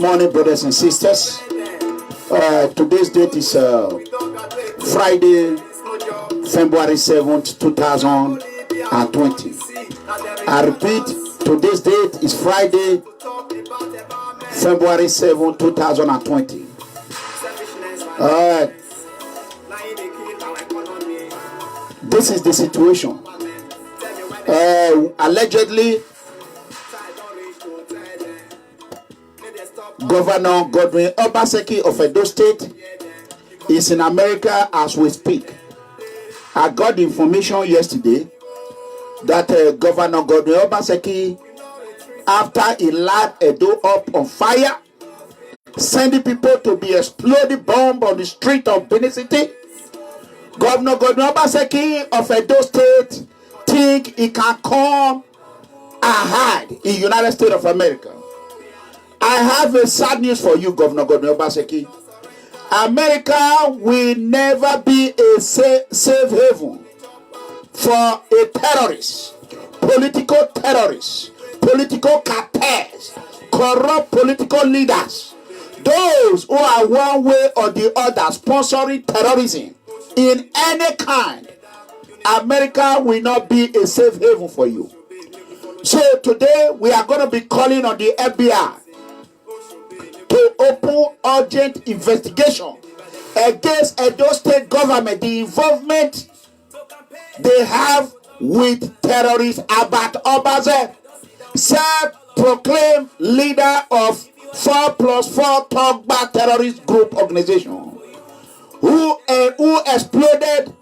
morning, brothers and sisters. Today's date is Friday, February 7th, 2020. I repeat, today's date is Friday, February 7th, 2020. This is the situation. Allegedly, Governor Godwin Obaseki of Edo State is in America as we speak. I got information yesterday that Governor Godwin Obaseki, after he light Edo up on fire, sending people to be exploding bomb on the street of Benin City, Governor Godwin Obaseki of Edo State think he can come and hide in the United States of America. I have a sad news for you, Governor Godwin Obaseki. America will never be a safe haven for a terrorist, political cartels, corrupt political leaders, those who are one way or the other sponsoring terrorism in any kind. America will not be a safe haven for you. So today we are going to be calling on the FBI to open urgent investigation against Edo State government, the involvement they have with terrorist Abat Obaze, self-proclaimed leader of 4+4 Togba terrorist group organization, who exploded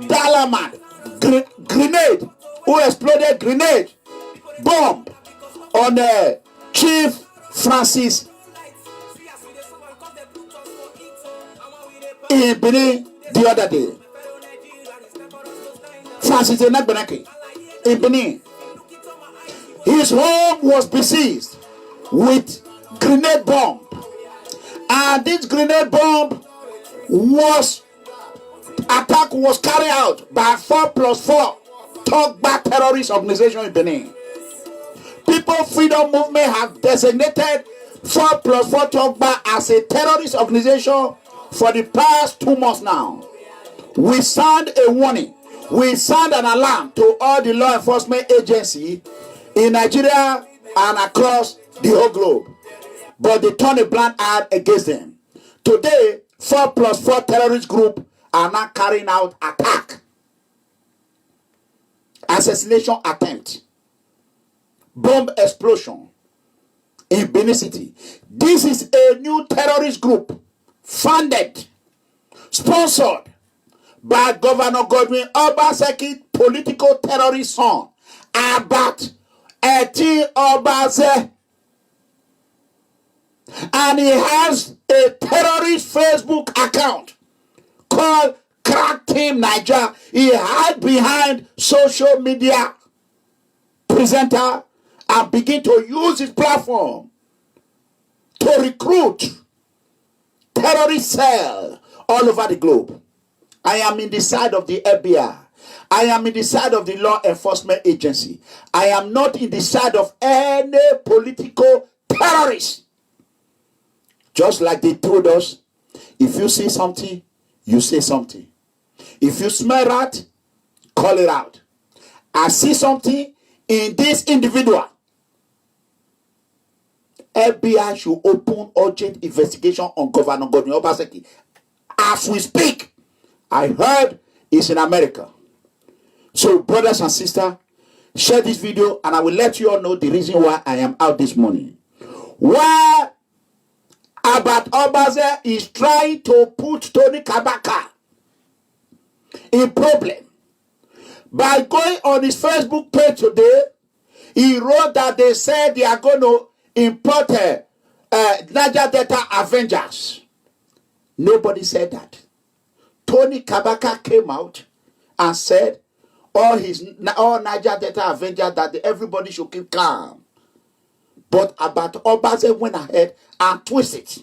Dalaman grenade bomb on Chief Francis in Benin the other day. Francis Enagbeneke in Benin. His home was besieged with grenade bomb, and this grenade bomb was carried out by 4+4 Togba terrorist organization in Benin. People Freedom Movement have designated 4+4 Togba as a terrorist organization for the past 2 months now. We sound a warning. We sound an alarm to all the law enforcement agencies in Nigeria and across the whole globe. But they turn a blind eye against them. Today, 4+4 terrorist group are now carrying out attack, assassination attempt, bomb explosion in Benin City. This is a new terrorist group funded, sponsored by Governor Godwin Obaseki, political terrorist son, Abat Eti Obaze. And he has a terrorist Facebook account called Crack Team Niger. He hide behind social media presenter and begin to use his platform to recruit terrorist cell all over the globe. I am in the side of the FBI. I am in the side of the law enforcement agency. I am not in the side of any political terrorist. Just like they told us, if you see something, you say something. If you smell rat, call it out. I see something in this individual. FBI should open urgent investigation on Governor Godwin Obaseki. As we speak, I heard he's in America. So, brothers and sisters, share this video and I will let you all know the reason why I am out this morning. Why Abat Obaze is trying to put Tony Kabaka in problem. By going on his Facebook page today, he wrote that they said they are going to import Niger Delta Avengers. Nobody said that. Tony Kabaka came out and said all Niger Delta Avengers that everybody should keep calm. But Abat Obaze went ahead and twisted it.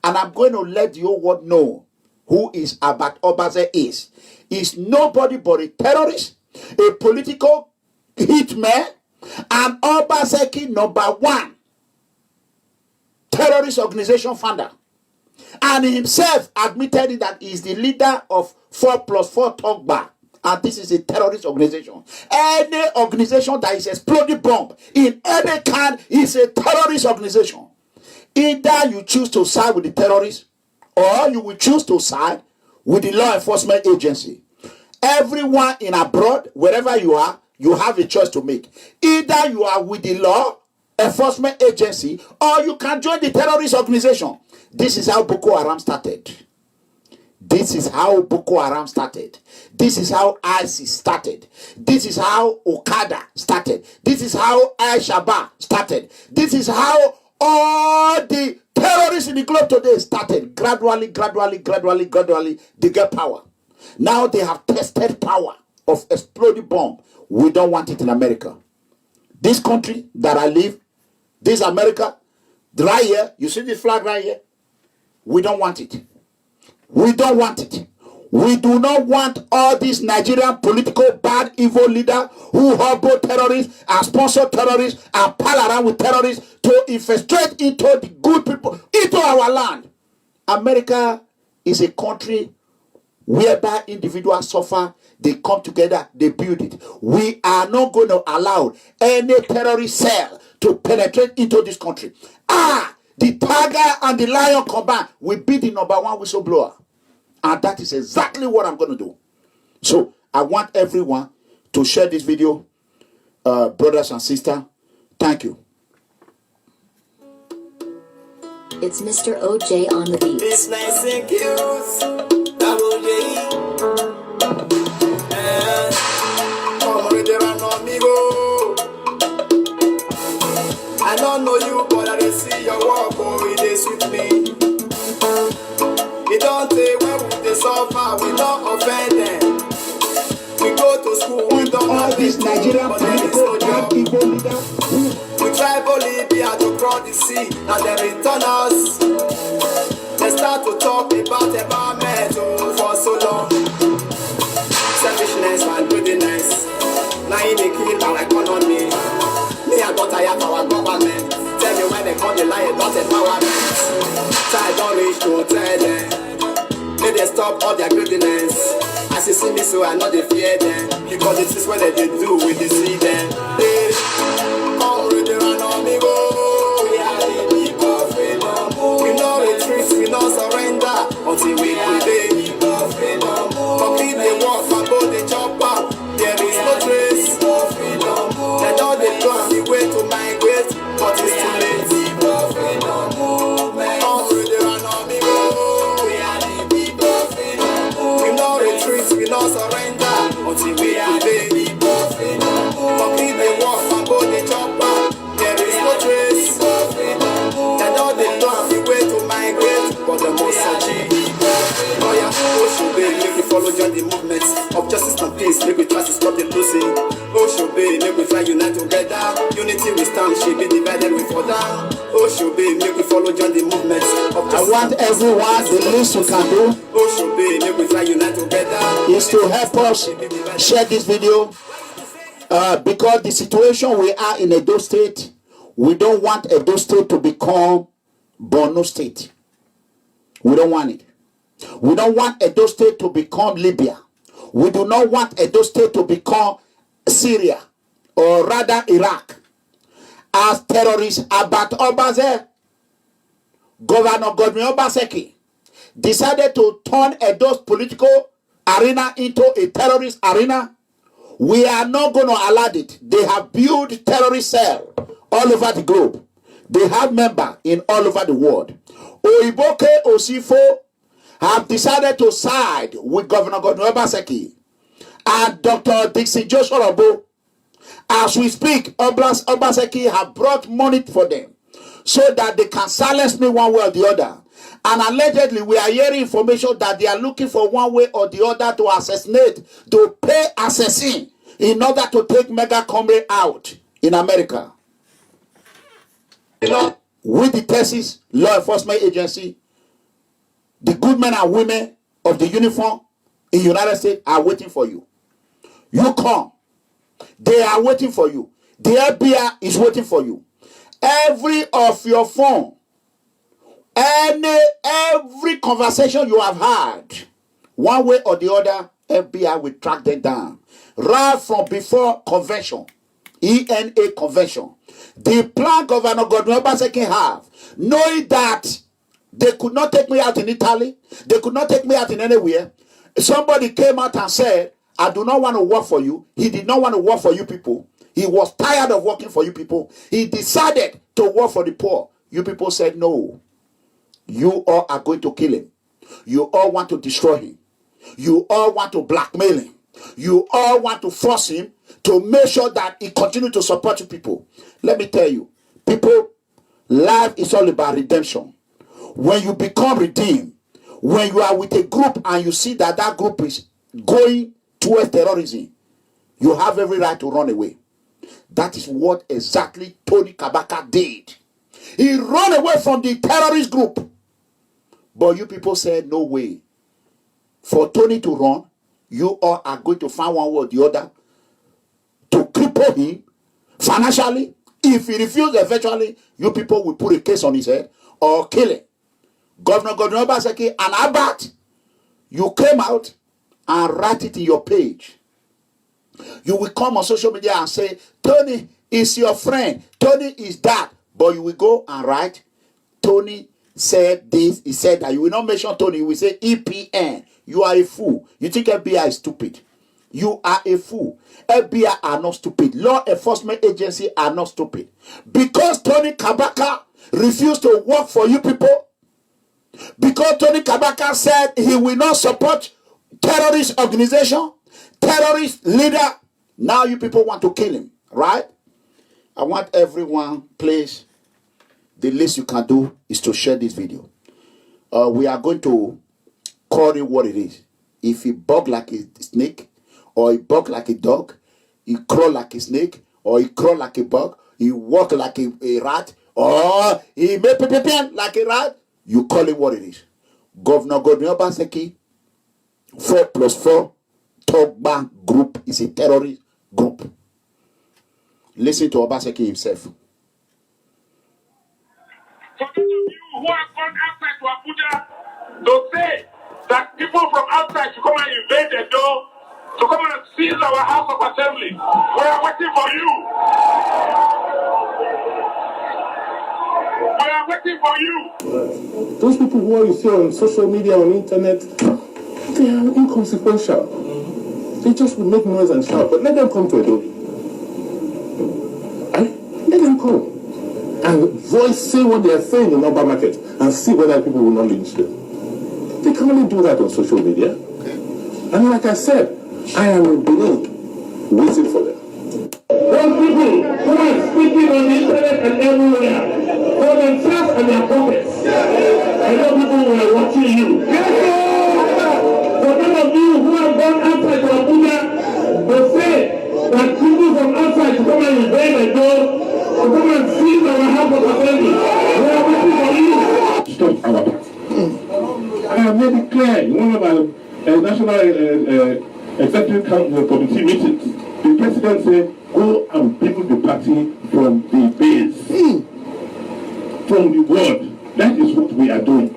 And I'm going to let the whole world know who is Abat Obaze is. He's nobody but a terrorist, a political hitman, and Obaseki #1 terrorist terrorist organization founder. And he himself admitted that he is the leader of 4+4 Togba. And this is a terrorist organization. Any organization that is exploding bomb in any kind is a terrorist organization. Either you choose to side with the terrorists, or you will choose to side with the law enforcement agency. Everyone in abroad, wherever you are, you have a choice to make. Either you are with the law enforcement agency, or you can join the terrorist organization. This is how Boko Haram started. This is how Boko Haram started. This is how ISIS started. This is how Okada started. This is how Al-Shabaab started. This is how all the terrorists in the globe today started. Gradually, they get power. Now they have tested power of exploding bomb. We don't want it in America. This country that I live, this America, right here, you see this flag right here? We don't want it. We don't want it. We do not want all these Nigerian political bad evil leaders who harbor terrorists and sponsor terrorists and pal around with terrorists to infiltrate into the good people, into our land. America is a country whereby individuals suffer, they come together, they build it. We are not going to allow any terrorist cell to penetrate into this country. The tiger and the lion combined will be the #1 whistleblower. And that is exactly what I'm going to do. So I want everyone to share this video, brothers and sisters. Thank you. It's Mr. OJ on the beat. It's nice and cute. Double J. Come on, there are no amigo. I don't know you, but I didn't see your walk, boy, it is with me. It don't take when we suffer, we don't offend them. We go to school, we don't all have these this Nigerian but there is political no job. people leaders. We travel Libya to cross the sea, and they return us. They start to talk about environment for so long. Selfishness and greediness, now they kill our economy. Me I got tired of our government. Tell me why they call the lie about empowerment. So I don't reach to tell them. May they stop all their greediness. As you see me, so I know they fear them. Because it is what they do, we deceive them. Hey, come with the run on me, go. We are the people of freedom. We no retreat, we no surrender until we prevail. Complete the war from both the chopper. There is no trace. They know they go on the way to migrate, but it's too late. Come with the run on me, go. We no surrender until we prevail. Complete the war from both the chopper. There is no trace. They know they don't have the way to migrate, but the most achieve. Oh yeah, Ocean Bay, make we follow join the movement of justice and peace. Make we try to stop the losing. Ocean Bay, make we try unite together. Unity we stand, she be divided we fall down. Ocean Bay, make we follow join the movement of justice. I want everyone, the least you can do Ocean Bay, make we try unite together. is to help us share this video, because the situation we are in Edo State, we don't want Edo State to become Borno State. We don't want it. We don't want Edo State to become Libya. We do not want Edo State to become Syria, or rather Iraq. As terrorists, Abat Obaze, Governor Godwin Obaseki, decided to turn Edo's political arena into a terrorist arena. We are not going to allow it. They have built terrorist cells all over the globe. They have members in all over the world. Oiboke Osifo have decided to side with Governor Godwin Obaseki and Dr. Dixie Joshua Robo. As we speak, Obaseki have brought money for them so that they can silence me one way or the other. And allegedly, we are hearing information that they are looking for one way or the other to assassinate, to pay assassin in order to take Mega Comrade out in America. With the Texas Law Enforcement Agency, the good men and women of the uniform in the United States are waiting for you. You come. They are waiting for you. The FBI is waiting for you. Every of your phone Every conversation you have had, one way or the other, FBI will track them down. Right from before convention, ENA convention, the plan Governor Godwin Obaseki have, knowing that they could not take me out in Italy, they could not take me out in anywhere. Somebody came out and said, I do not want to work for you. He did not want to work for you people. He was tired of working for you people. He decided to work for the poor. You people said, no. You all are going to kill him. You all want to destroy him. You all want to blackmail him. You all want to force him to make sure that he continue to support you people. Let me tell you, people, life is all about redemption. When you become redeemed, when you are with a group and you see that that group is going towards terrorism, you have every right to run away. That is what exactly Tony Kabaka did. He ran away from the terrorist group. But you people said, no way. For Tony to run, you all are going to find one way or the other to cripple him financially. If he refuses, eventually, you people will put a case on his head or kill him. Governor Godwin Obaseki and Abat, you came out and write it in your page. You will come on social media and say, Tony is your friend. Tony is that. But you will go and write, Tony said this. He said that. You will not mention Tony. You will say EPN. You are a fool. You think FBI is stupid. You are a fool. FBI are not stupid. Law enforcement agency are not stupid. Because Tony Kabaka refused to work for you people, because Tony Kabaka said he will not support terrorist organization, terrorist leader, now you people want to kill him, right? I want everyone, please, the least you can do is to share this video. We are going to call it what it is. If he bug like a snake, or he bug like a dog, he crawl like a snake, or he crawl like a bug, he walk like a rat, or he make like a rat, you call it what it is. Governor Godwin Obaseki, 4+4, Togba group is a terrorist group. Listen to Obaseki himself. For those of you who have gone outside to Abuja to say that people from outside should come and invade the door, to come and seize our House of Assembly, we are waiting for you. We are waiting for you. Those people who you see on social media, on internet, they are inconsequential. They just will make noise and shout, but let them come to Edo. Let them come and say what they are saying in Oba Market and see whether people will not lynch them. They can only do that on social media. And like I said, I am in Benin waiting for them. Those people who are speaking on the internet and everywhere for themselves and their pockets. I know people who are watching you. For those of you who have gone outside to Abuja to say that people from outside to come and invade the door, to come and seize our House of Assembly, we are waiting for you. Stop our party. I have made it clear in one of our national executive committee meetings. The president said, go and build the party from the base, from the world. That is what we are doing.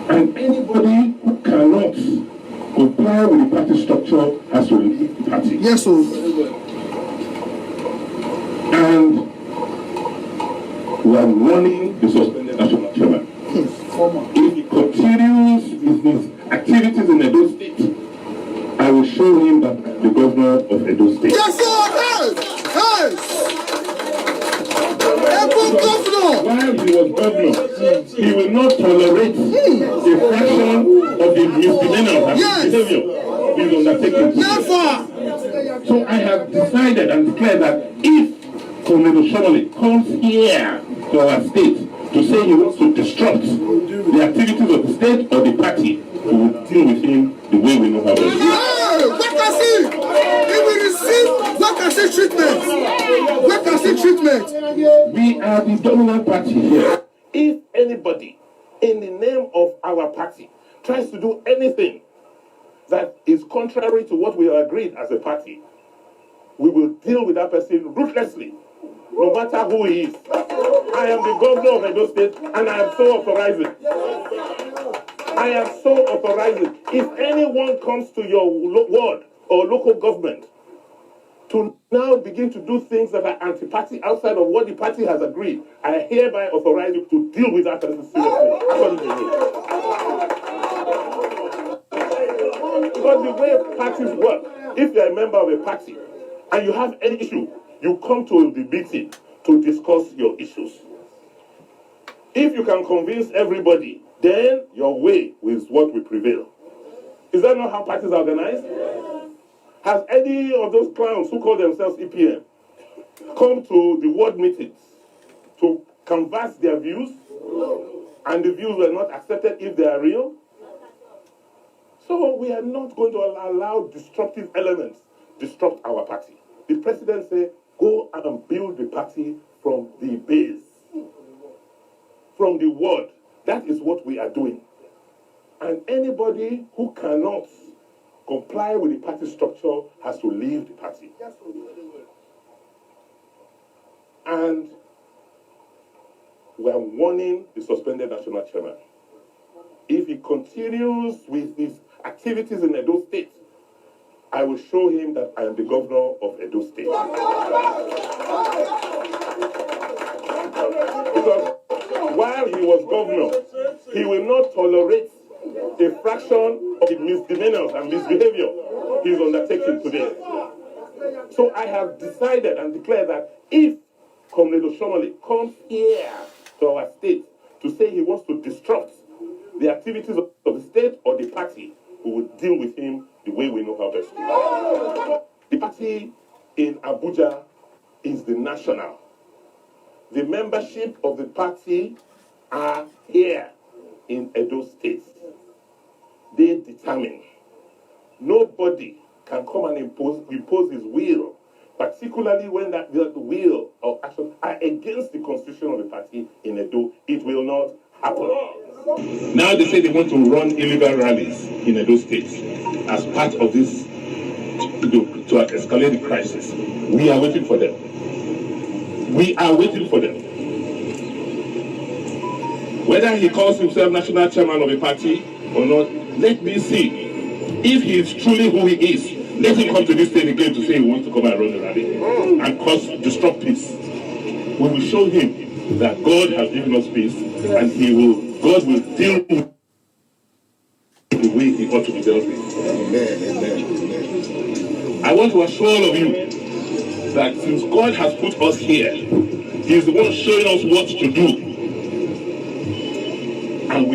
And anybody who cannot comply with the party structure has to leave the party. Yes, sir. And we are warning the suspended national chairman. If he continues with his activities in Edo State, I will show him that the governor of Edo State. Yes, sir. Hey! Governor! While he was governor, he will not tolerate a fraction of the misdemeanors and behavior he's undertaking. Never! So I have decided and declared that if Colonel Shomole comes here to our state to say he wants to disrupt the activities of the state or the party, we will deal with him the way we know how to do. Wakasi! He will receive Wakasi treatment! Wakasi treatment! We are the dominant party here. If anybody in the name of our party tries to do anything that is contrary to what we have agreed as a party, we will deal with that person ruthlessly. no matter who he is. I am the governor of Edo State, and I am so authorizing. I am so authorizing. If anyone comes to your ward or local government to now begin to do things that are anti-party outside of what the party has agreed, I hereby authorize you to deal with that person seriously, according to me. Because the way parties work, if you're a member of a party and you have any issue, you come to the meeting to discuss your issues. If you can convince everybody, then your way is what will prevail. Is that not how parties are organized? Has any of those clowns who call themselves EPM come to the ward meetings to canvass their views, and the views were not accepted if they are real? So we are not going to allow disruptive elements disrupt our party. The president said, go and build the party from the base, from the ward. That is what we are doing. And anybody who cannot comply with the party structure has to leave the party. And we are warning the suspended national chairman. If he continues with his activities in Edo State, I will show him that I am the governor of Edo State. Because while he was governor, he will not tolerate a fraction of the misdemeanors and misbehavior he is undertaking today. So I have decided and declared that if Comrade Oshomole comes here to our state to say he wants to disrupt the activities of the state or the party, we will deal with him the way we know how best to do. The party in Abuja is the national. The membership of the party are here in Edo State. They determine. Nobody can come and impose his will, particularly when that the will or action are against the constitution of the party in Edo. It will not happen. Now they say they want to run illegal rallies in Edo State as part of this to escalate the crisis. We are waiting for them. We are waiting for them. Whether he calls himself national chairman of a party or not, let me see. If he is truly who he is, let him come to this state again to say he wants to come and run a rally and disrupt peace. We will show him that God has given us peace, and God will deal with the way he ought to be dealt with. Amen. I want to assure all of you that since God has put us here, he is the one showing us what to do. And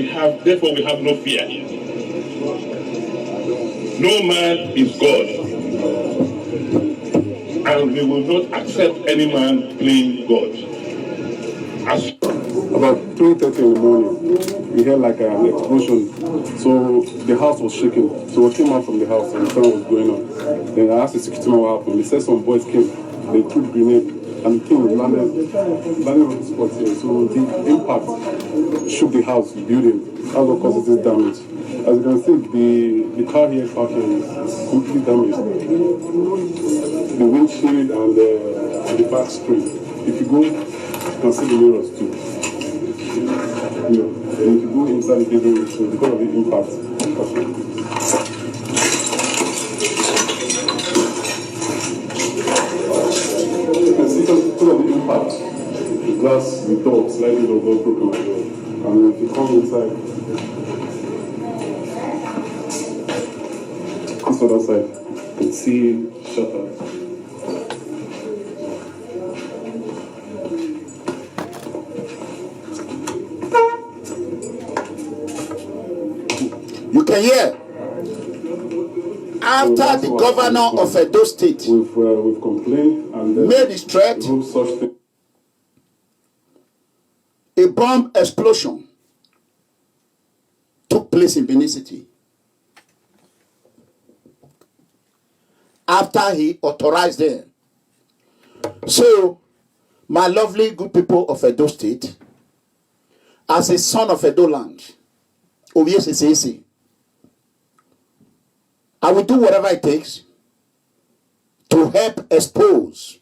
therefore we have no fear. No man is God. And we will not accept any man playing God. About 3:30 in the morning, we heard like an explosion. So the house was shaking. So we came out from the house and the fire was going on. Then I asked the security man what happened. He said some boys came, they threw the grenade, and the thing landed on the spot here. So the impact shook the house, the building. That's what causes this damage. As you can see, the car here is completely damaged. The windshield and the back screen. If you go, you can see the mirrors too. And if you go inside the building, because of the impact. You can see because of the impact, the glass, the door, slightly got broken. And if you come inside, this other side, you can see shutters. You can hear. After the governor of Edo State we've complained and made his threat, such thing. a bomb explosion took place in Benin City. After he authorized them. So, my lovely good people of Edo State, as a son of Edo land, Obiesese, I will do whatever it takes to help expose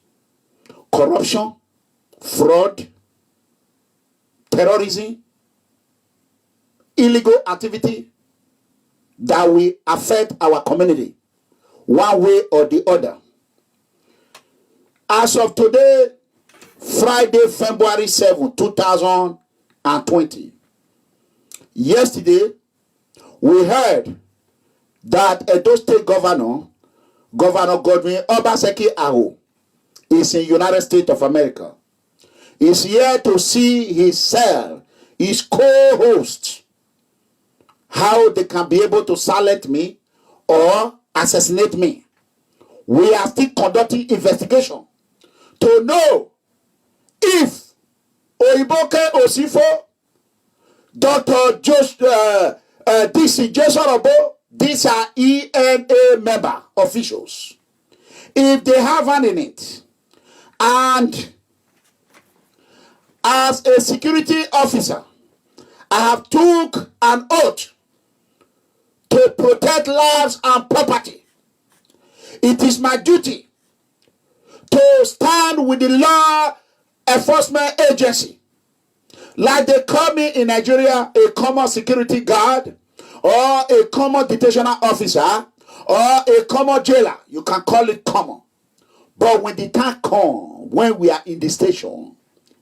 corruption fraud, terrorism, illegal activity that will affect our community one way or the other. As of today, Friday, February 7, 2020, yesterday, we heard that Edo State Governor Godwin Obaseki Aho, is in United States of America. He's here to see his cell, his co-host, how they can be able to silence me or assassinate me. We are still conducting investigation to know if Oiboke Osifo, Dr. DC Jason Obo, these are ENA member officials, if they have hand in it. And as a security officer, I have took an oath to protect lives and property. It is my duty to stand with the law enforcement agency, like they call me in Nigeria a common security guard, or a common detention officer, or a common jailer. You can call it common. But when the time comes, when we are in the station,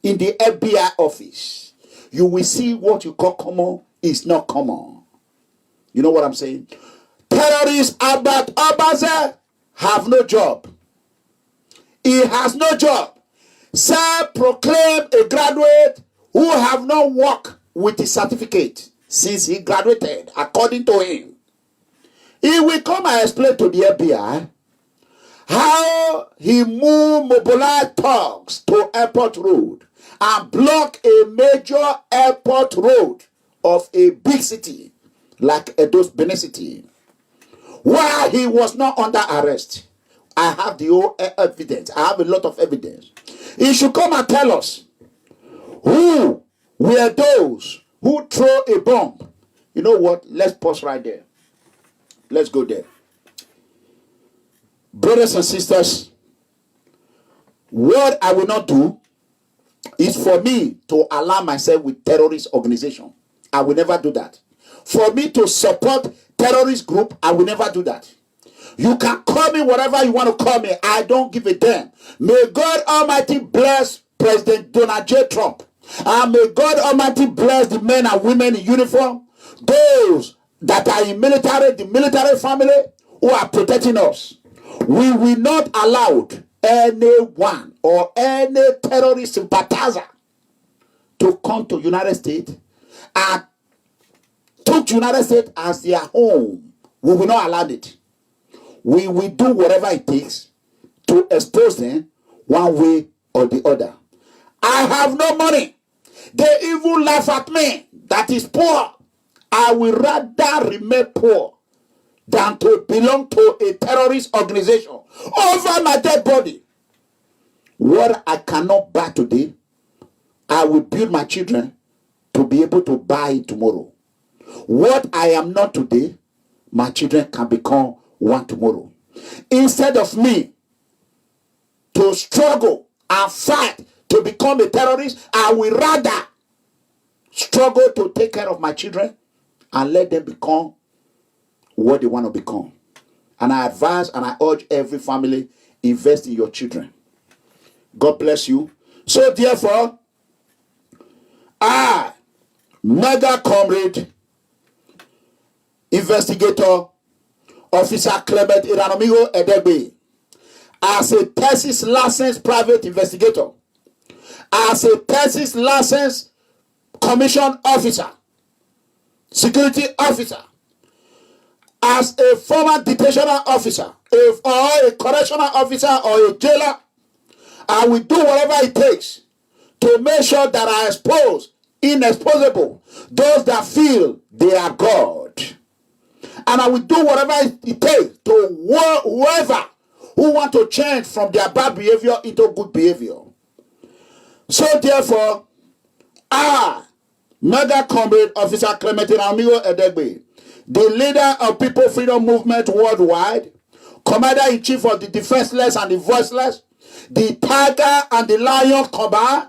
in the FBI office, you will see what you call common is not common. You know what I'm saying? Terrorists Albert Obaze have no job. He has no job. Self-proclaimed a graduate who have not worked with his certificate since he graduated, according to him. He will come and explain to the FBI how he mobilized thugs to Airport Road and block a major airport road of a big city like Edo Benin City, while he was not under arrest. I have the whole evidence. I have a lot of evidence. He should come and tell us who were those who throw a bomb. You know what? Let's pause right there. Let's go there. Brothers and sisters, what I will not do is for me to align myself with terrorist organization. I will never do that. For me to support terrorist group, I will never do that. You can call me whatever you want to call me. I don't give a damn. May God Almighty bless President Donald J. Trump. And may God Almighty bless the men and women in uniform, those that are in military, the military family who are protecting us. We will not allow anyone or any terrorist sympathizer to come to United States and took United States as their home. We will not allow it. We will do whatever it takes to expose them one way or the other. I have no money. They even laugh at me. That is poor. I will rather remain poor than to belong to a terrorist organization over my dead body. What I cannot buy today, I will build my children to be able to buy it tomorrow. What I am not today, my children can become one tomorrow. Instead of me to struggle and fight to become a terrorist, I will rather struggle to take care of my children and let them become what they want to become. And I advise and I urge every family, invest in your children. God bless you. So therefore, I, mega comrade, investigator, Officer Clement Iranomigo Edegbe, as a Texas licensed private investigator, as a Texas licensed commission officer, security officer, as a former detention officer, or a correctional officer or a jailer, I will do whatever it takes to make sure that I expose inexposable those that feel they are God. And I will do whatever it takes to whoever who want to change from their bad behavior into good behavior. So therefore, I, Mega Comrade Officer Clement Amigo Edegbe, the leader of People Freedom Movement worldwide, Commander-in-Chief of the defenseless and the voiceless, the tiger and the lion combine,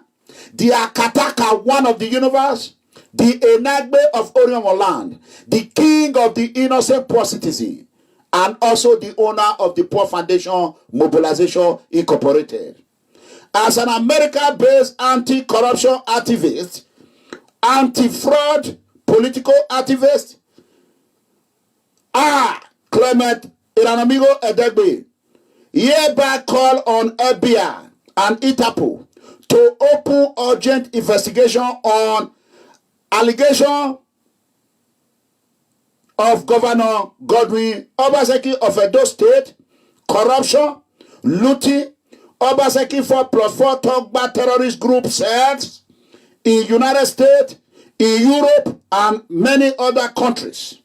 the Akataka, one of the universe, the Enagbe of Orion land, the king of the innocent poor citizen, and also the owner of the Poor Foundation Mobilization Incorporated. As an America-based anti-corruption activist, anti-fraud political activist, I, Clement Iranamigo Edegbe, hereby call on FBI and Itapo to open urgent investigation on allegation of Governor Godwin Obaseki of Edo State, corruption, looting, Obaseki 4+4 Togba terrorist group cells in United States, in Europe, and many other countries.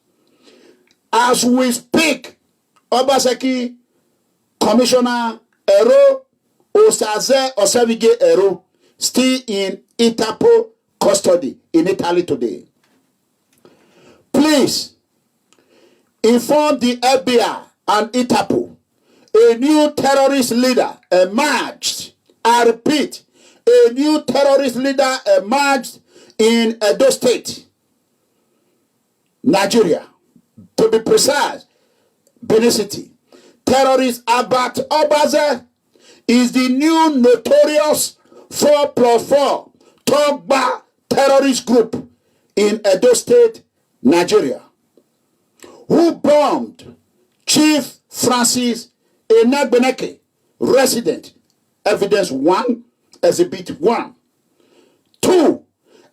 As we speak, Obaseki Commissioner Ero Osaze Osevige Ero still in Itapo custody in Italy today. Please inform the FBI and Itapo a new terrorist leader emerged. I repeat, a new terrorist leader emerged in Edo State, Nigeria. To be precise, Benin City. Terrorist Abat Obaze is the new notorious 4+4 Togba terrorist group in Edo State, Nigeria, who bombed Chief Francis Enagbeneke, resident, evidence 1, exhibit 1. 2,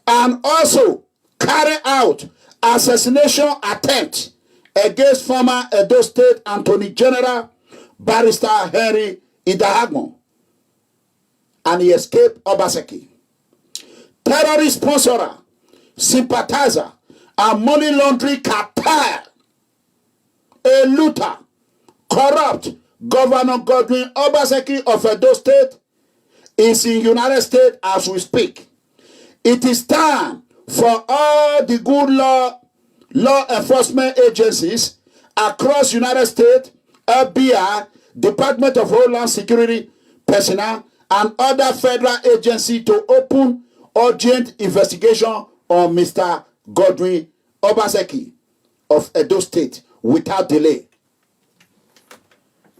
and also carry out assassination attempt against former Edo State Attorney General Barrister Henry Idahagbon, and he escaped Obaseki. Terrorist sponsorer, sympathizer, and money laundering cartel, a looter, corrupt Governor Godwin Obaseki of Edo State is in United States as we speak. It is time for all the good law enforcement agencies across United States, FBI, Department of Homeland Security personnel, and other federal agencies to open urgent investigation on Mr. Godwin Obaseki of Edo State without delay.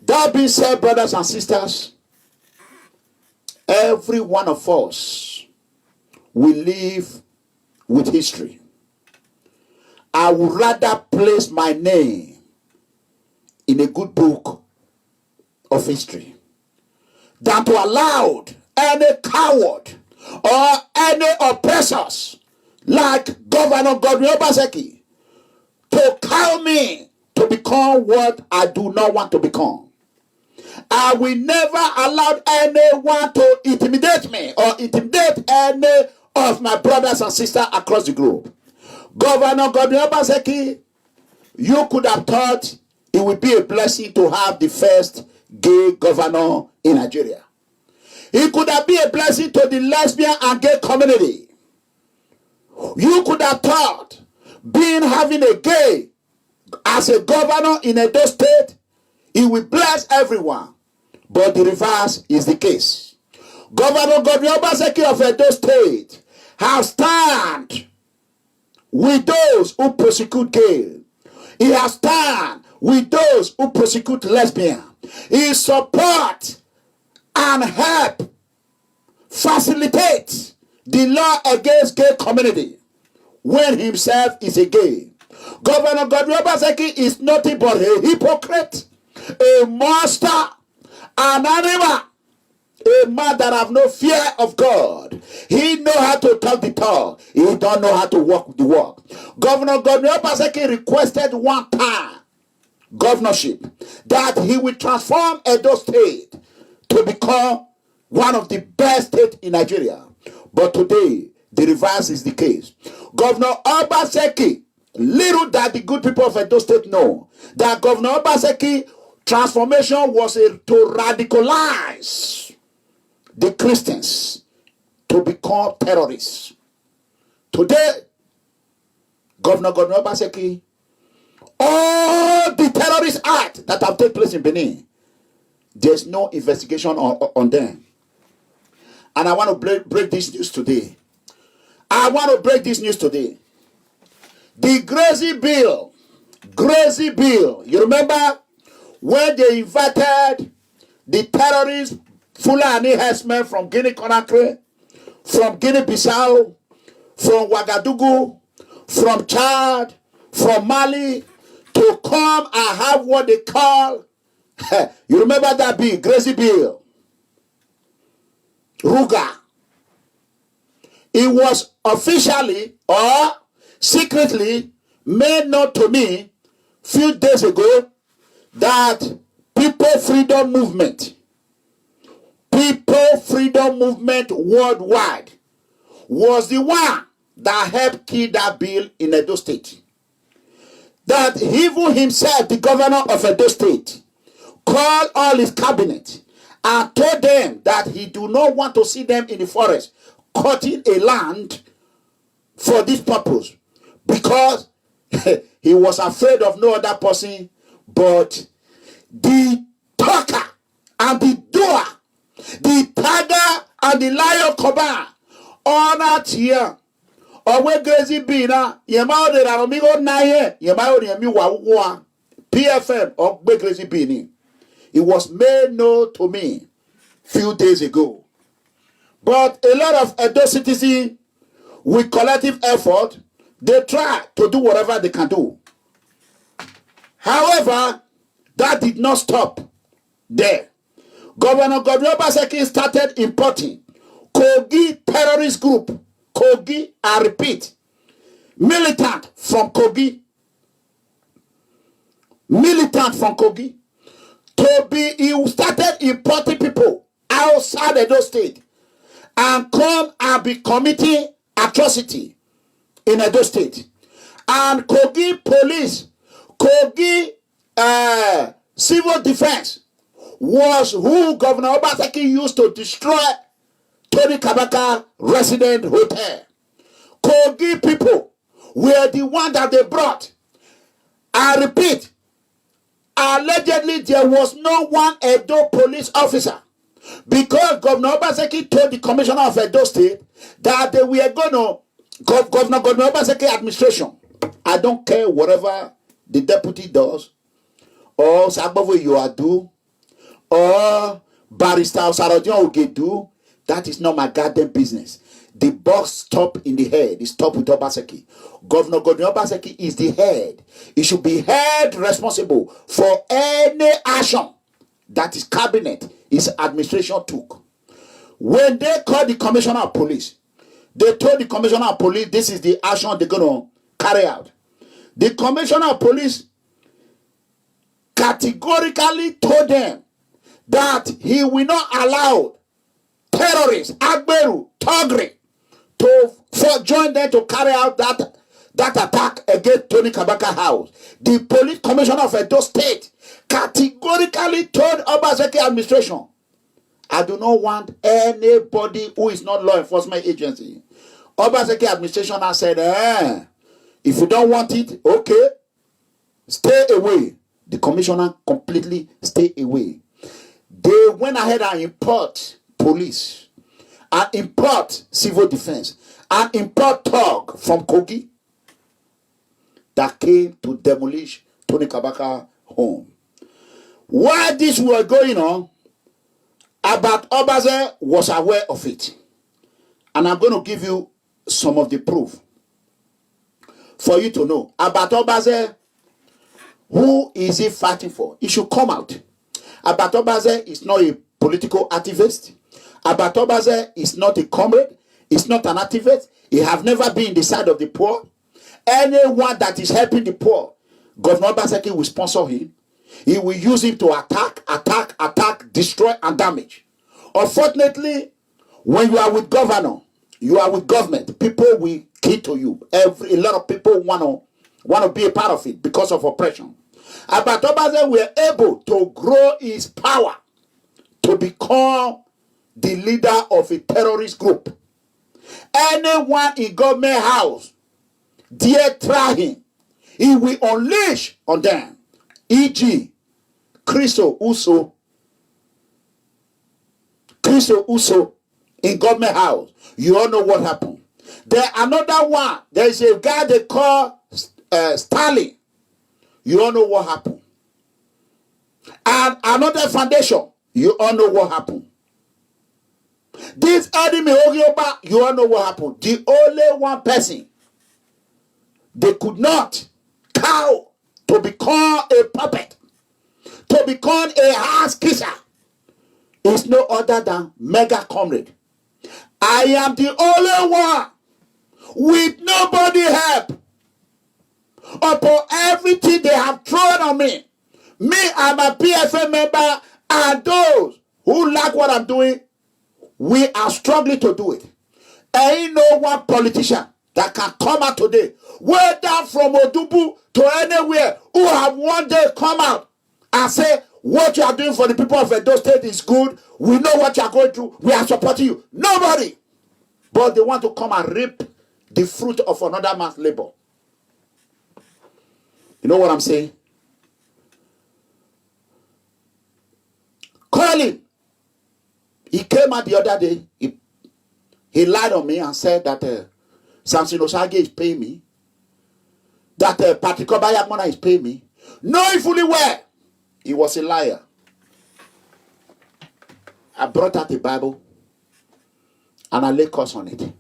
That being said, brothers and sisters, every one of us will live with history. I would rather place my name in a good book of history than to allow any coward or any oppressors like Governor Godwin Obaseki to cow me to become what I do not want to become. I will never allow anyone to intimidate me or intimidate any of my brothers and sisters across the globe. Governor Godwin Obaseki, you could have thought it would be a blessing to have the first gay governor in Nigeria. It could have been a blessing to the lesbian and gay community. You could have thought having a gay as a governor in Edo State, it will bless everyone. But the reverse is the case. Governor Godwin Obaseki of Edo State has stand with those who persecute gay. He has stand with those who persecute lesbian. He support and help facilitate the law against gay community when himself is a gay. Governor Godwin Obaseki is nothing but a hypocrite, a monster, an animal, a man that have no fear of God. He know how to talk the talk. He don't know how to walk the walk. Governor Godwin Obaseki requested one time governorship that he will transform Edo State to become one of the best states in Nigeria. But today, the reverse is the case. Governor Obaseki, little that the good people of Edo State know, that Governor Obaseki transformation was to radicalize the Christians to become terrorists. Today, Governor Godwin Obaseki, all the terrorist acts that have taken place in Benin, There's no investigation on them. And I want to break this news today. The Gracie Bill. You remember when they invited the terrorists, Fulani herdsmen from Guinea-Conakry, from Guinea-Bissau, from Ouagadougou, from Chad, from Mali, to come and have what they call, you remember that bill, Gracie Bill, Ruga. It was officially or secretly made known to me few days ago that People Freedom Movement worldwide was the one that helped kill that bill in Edo State. That even himself, the governor of Edo State, called all his cabinet and told them that he do not want to see them in the forest cutting a land for this purpose, because he was afraid of no other person but the talker and the doer, the tiger and the lion combined. Honor here. Owe Gracie Bina, Yemao de Raromigo Naye, Yemao de Yamiwa, PFM of Gracie Bini. It was made known to me few days ago. But a lot of Edo citizens, with collective effort, they try to do whatever they can do. However, that did not stop there. Governor Godwin Obaseki started importing Kogi terrorist group, Kogi, I repeat, militant from Kogi, he started importing people outside Edo State and come and be committing atrocity in Edo State. And Kogi police, Kogi civil defense was who Governor Obaseki used to destroy Tony Kabaka resident hotel. Kogi people were the one that they brought. I repeat, allegedly there was no one Edo police officer, because Governor Obaseki told the commissioner of Edo State that they were going to, Governor Obaseki administration, I don't care whatever the deputy does, or Sagbavo you are do, or Barrister Sarodion Oge do, that is not my goddamn business. The boss stop in the head is stop with Obaseki. Governor Obaseki is the head. He should be held responsible for any action that his cabinet, his administration took. When they called the commissioner of police, they told the commissioner of police this is the action they're going to carry out. The commissioner of police categorically told them that he will not allow terrorists, Agberu, Togri, to join them to carry out that attack against Tony Kabaka house. The police commissioner of Edo State categorically told Obaseki administration, I do not want anybody who is not law enforcement agency. Obaseki administration has said, if you don't want it, okay, stay away. The commissioner completely stay away. They went ahead and import police, and import civil defense, and import TOG from Kogi that came to demolish Tony Kabaka home. While this was going on, Abat Obaze was aware of it. And I'm going to give you some of the proof for you to know. Abat Obaze, who is he fighting for? He should come out. Abat Obaze is not a political activist. Abat Obaze is not a comrade. He's not an activist. He have never been the side of the poor. Anyone that is helping the poor, Governor Obaseki will sponsor him. He will use him to attack, destroy, and damage. Unfortunately, when you are with governor, you are with government, people will key to you. A lot of people want to be a part of it because of oppression. Abat Obaze were able to grow his power to become the leader of a terrorist group. Anyone in government house dare try him, he will unleash on them. E.g., Christo Uso, Christo Uso in government house. You all know what happened. There another one. There is a guy they call Stalin. You all know what happened. And another foundation. You all know what happened. This enemy Ogioba, you all know what happened. The only one person they could not cow to become a puppet, to become a house kisser, is no other than Mega Comrade. I am the only one with nobody help upon everything they have thrown on me. Me, I'm a PFA member, and those who like what I'm doing, we are struggling to do it. Ain't no one politician that can come out today, whether from Odubu to anywhere, who have one day come out and say, what you are doing for the people of Edo State is good. We know what you are going through. We are supporting you. Nobody. But they want to come and reap the fruit of another man's labor. You know what I'm saying? Call him. He came out the other day. He lied on me and said that Samson Osage is paying me. That Patrick Obayamona is paying me. Knowing fully well he was a liar. I brought out the Bible and I lay curse on it.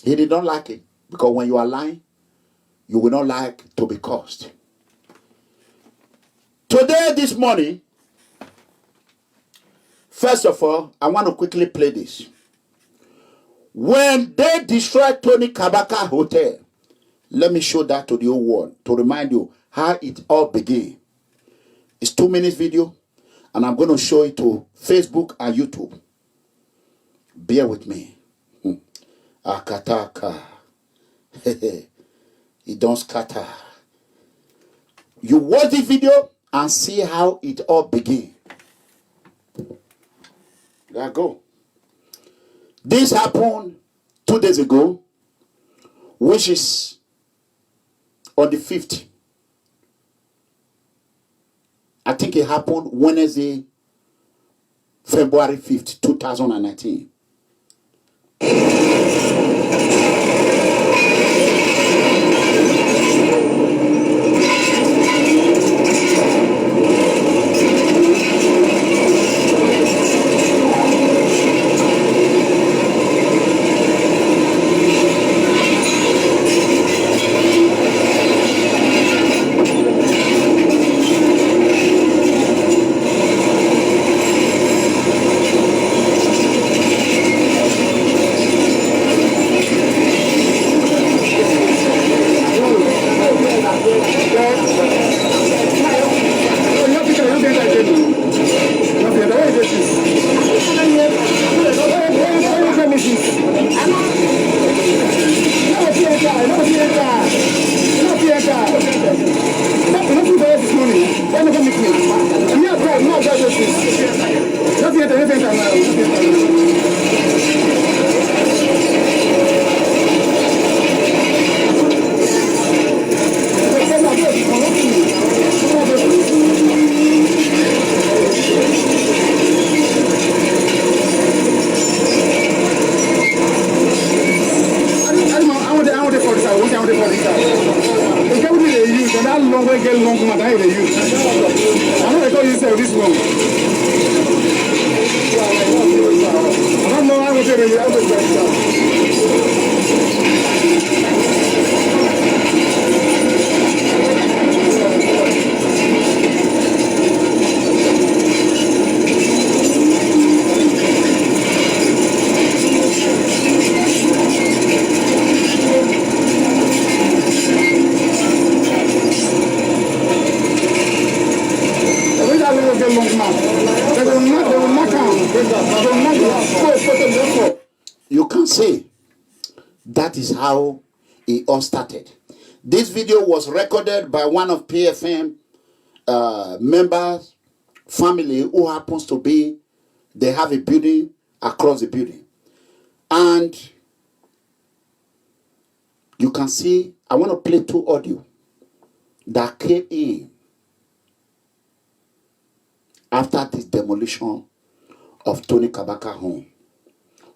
He did not like it because when you are lying, you will not like to be cursed. Today, this morning, first of all, I want to quickly play this. When they destroyed Tony Kabaka Hotel, let me show that to the whole world to remind you how it all began. It's 2 minutes video, and I'm going to show it to Facebook and YouTube. Bear with me. Akataka. It don't scatter. You watch the video and see how it all began. There you go. This happened 2 days ago, which is on the 5th. I think it happened Wednesday, February 5th, 2019. You can see that is how it all started. This video was recorded by one of PFM members, family, who happens to be, they have a building across the building. And you can see, I want to play 2 audio that came in after this demolition of Tony Kabaka home.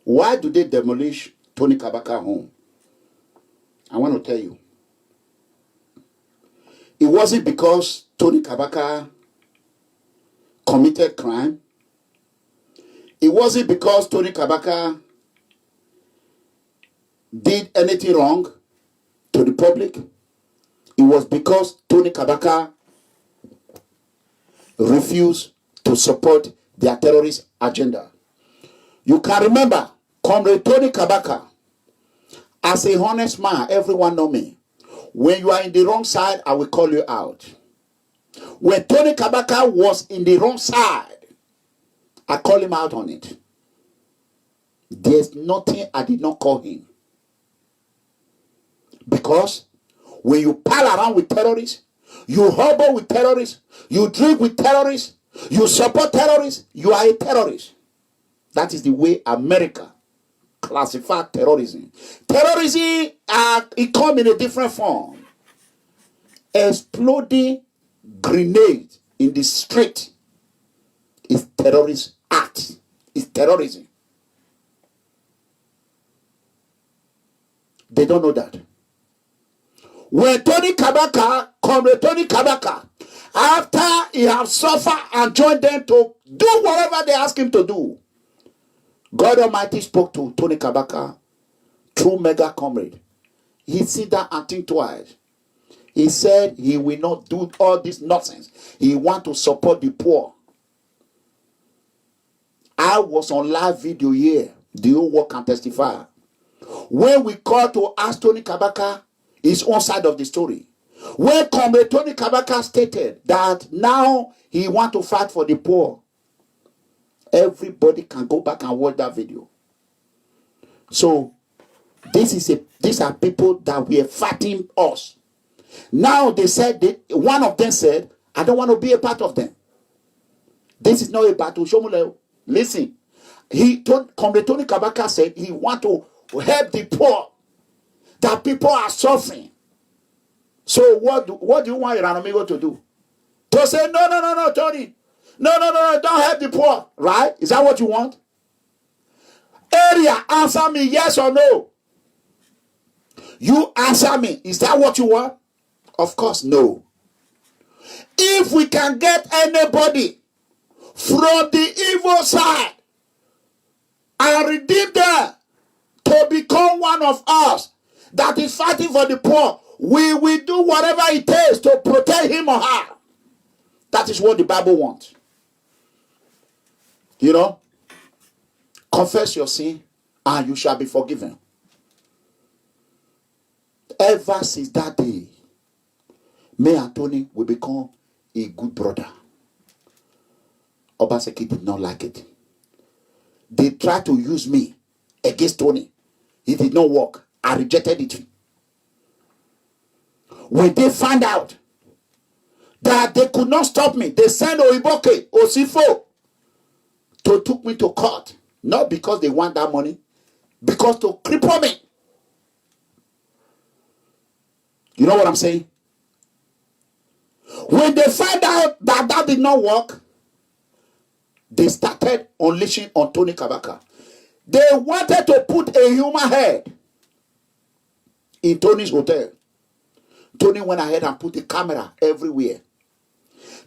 Why do they demolish Tony Kabaka home? I want to tell you. It wasn't because Tony Kabaka committed crime. It wasn't because Tony Kabaka did anything wrong to the public. It was because Tony Kabaka refused to support their terrorist agenda. You can remember, Comrade Tony Kabaka, as a honest man, everyone know me. When you are in the wrong side, I will call you out. When Tony Kabaka was in the wrong side, I call him out on it. There's nothing I did not call him. Because when you pal around with terrorists, you hobble with terrorists, you drink with terrorists, you support terrorists, you are a terrorist. That is the way America classifies terrorism. Terrorism, it comes in a different form. Exploding grenades in the street is terrorist act. It's terrorism. They don't know that. When Tony Kabaka, Comrade Tony Kabaka, after he has suffered and joined them to do whatever they ask him to do, God Almighty spoke to Tony Kabaka through Mega Comrade. He sit down and think twice. He said he will not do all this nonsense. He want to support the poor. I was on live video here. The whole world can testify. When we called to ask Tony Kabaka his own side of the story, when Comrade Tony Kabaka stated that now he want to fight for the poor, everybody can go back and watch that video. So these are people that were fighting us. Now they said, one of them said, I don't want to be a part of them. This is not a battle. Shomule, listen. Comrade Tony Kabaka said he want to help the poor. That people are suffering. So what do you want Iran Amigo to do? To say, no, Tony. No, don't help the poor. Right? Is that what you want? Area, answer me yes or no. You answer me. Is that what you want? Of course, no. If we can get anybody from the evil side and redeem them to become one of us that is fighting for the poor, we will do whatever it takes to protect him or her. That is what the Bible wants. You know, confess your sin and you shall be forgiven. Ever since that day, me and Tony will become a good brother. Obaseki did not like it. They tried to use me against Tony. It did not work. I rejected it. When they found out that they could not stop me, they sent Oiboke, Osifo, to took me to court. Not because they want that money, because to cripple me. You know what I'm saying? When they found out that that did not work, they started unleashing on Tony Kabaka. They wanted to put a human head in Tony's hotel. Tony went ahead and put a camera everywhere.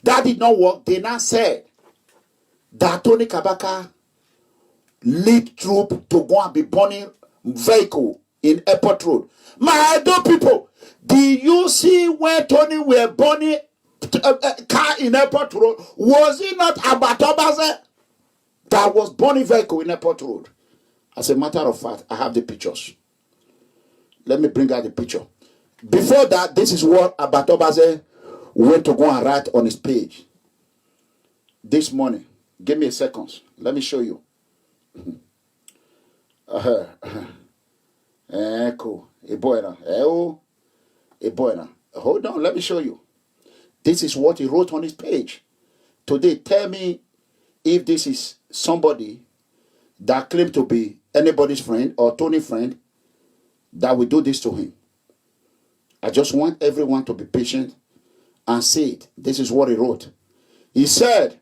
That did not work. They now said that Tony Kabaka lead troop to go and be burning vehicle in Airport Road. My Edo people, did you see when Tony were burning car in Airport Road? Was it not Abatobaze that was burning vehicle in Airport Road? As a matter of fact, I have the pictures. Let me bring out the picture. Before that, this is what Abatobaze went to go and write on his page this morning. Give me a second. Let me show you. Cool. Hold on, let me show you. This is what he wrote on his page. Today, tell me if this is somebody that claimed to be anybody's friend or Tony's friend that will do this to him. I just want everyone to be patient and see it. This is what he wrote. He said,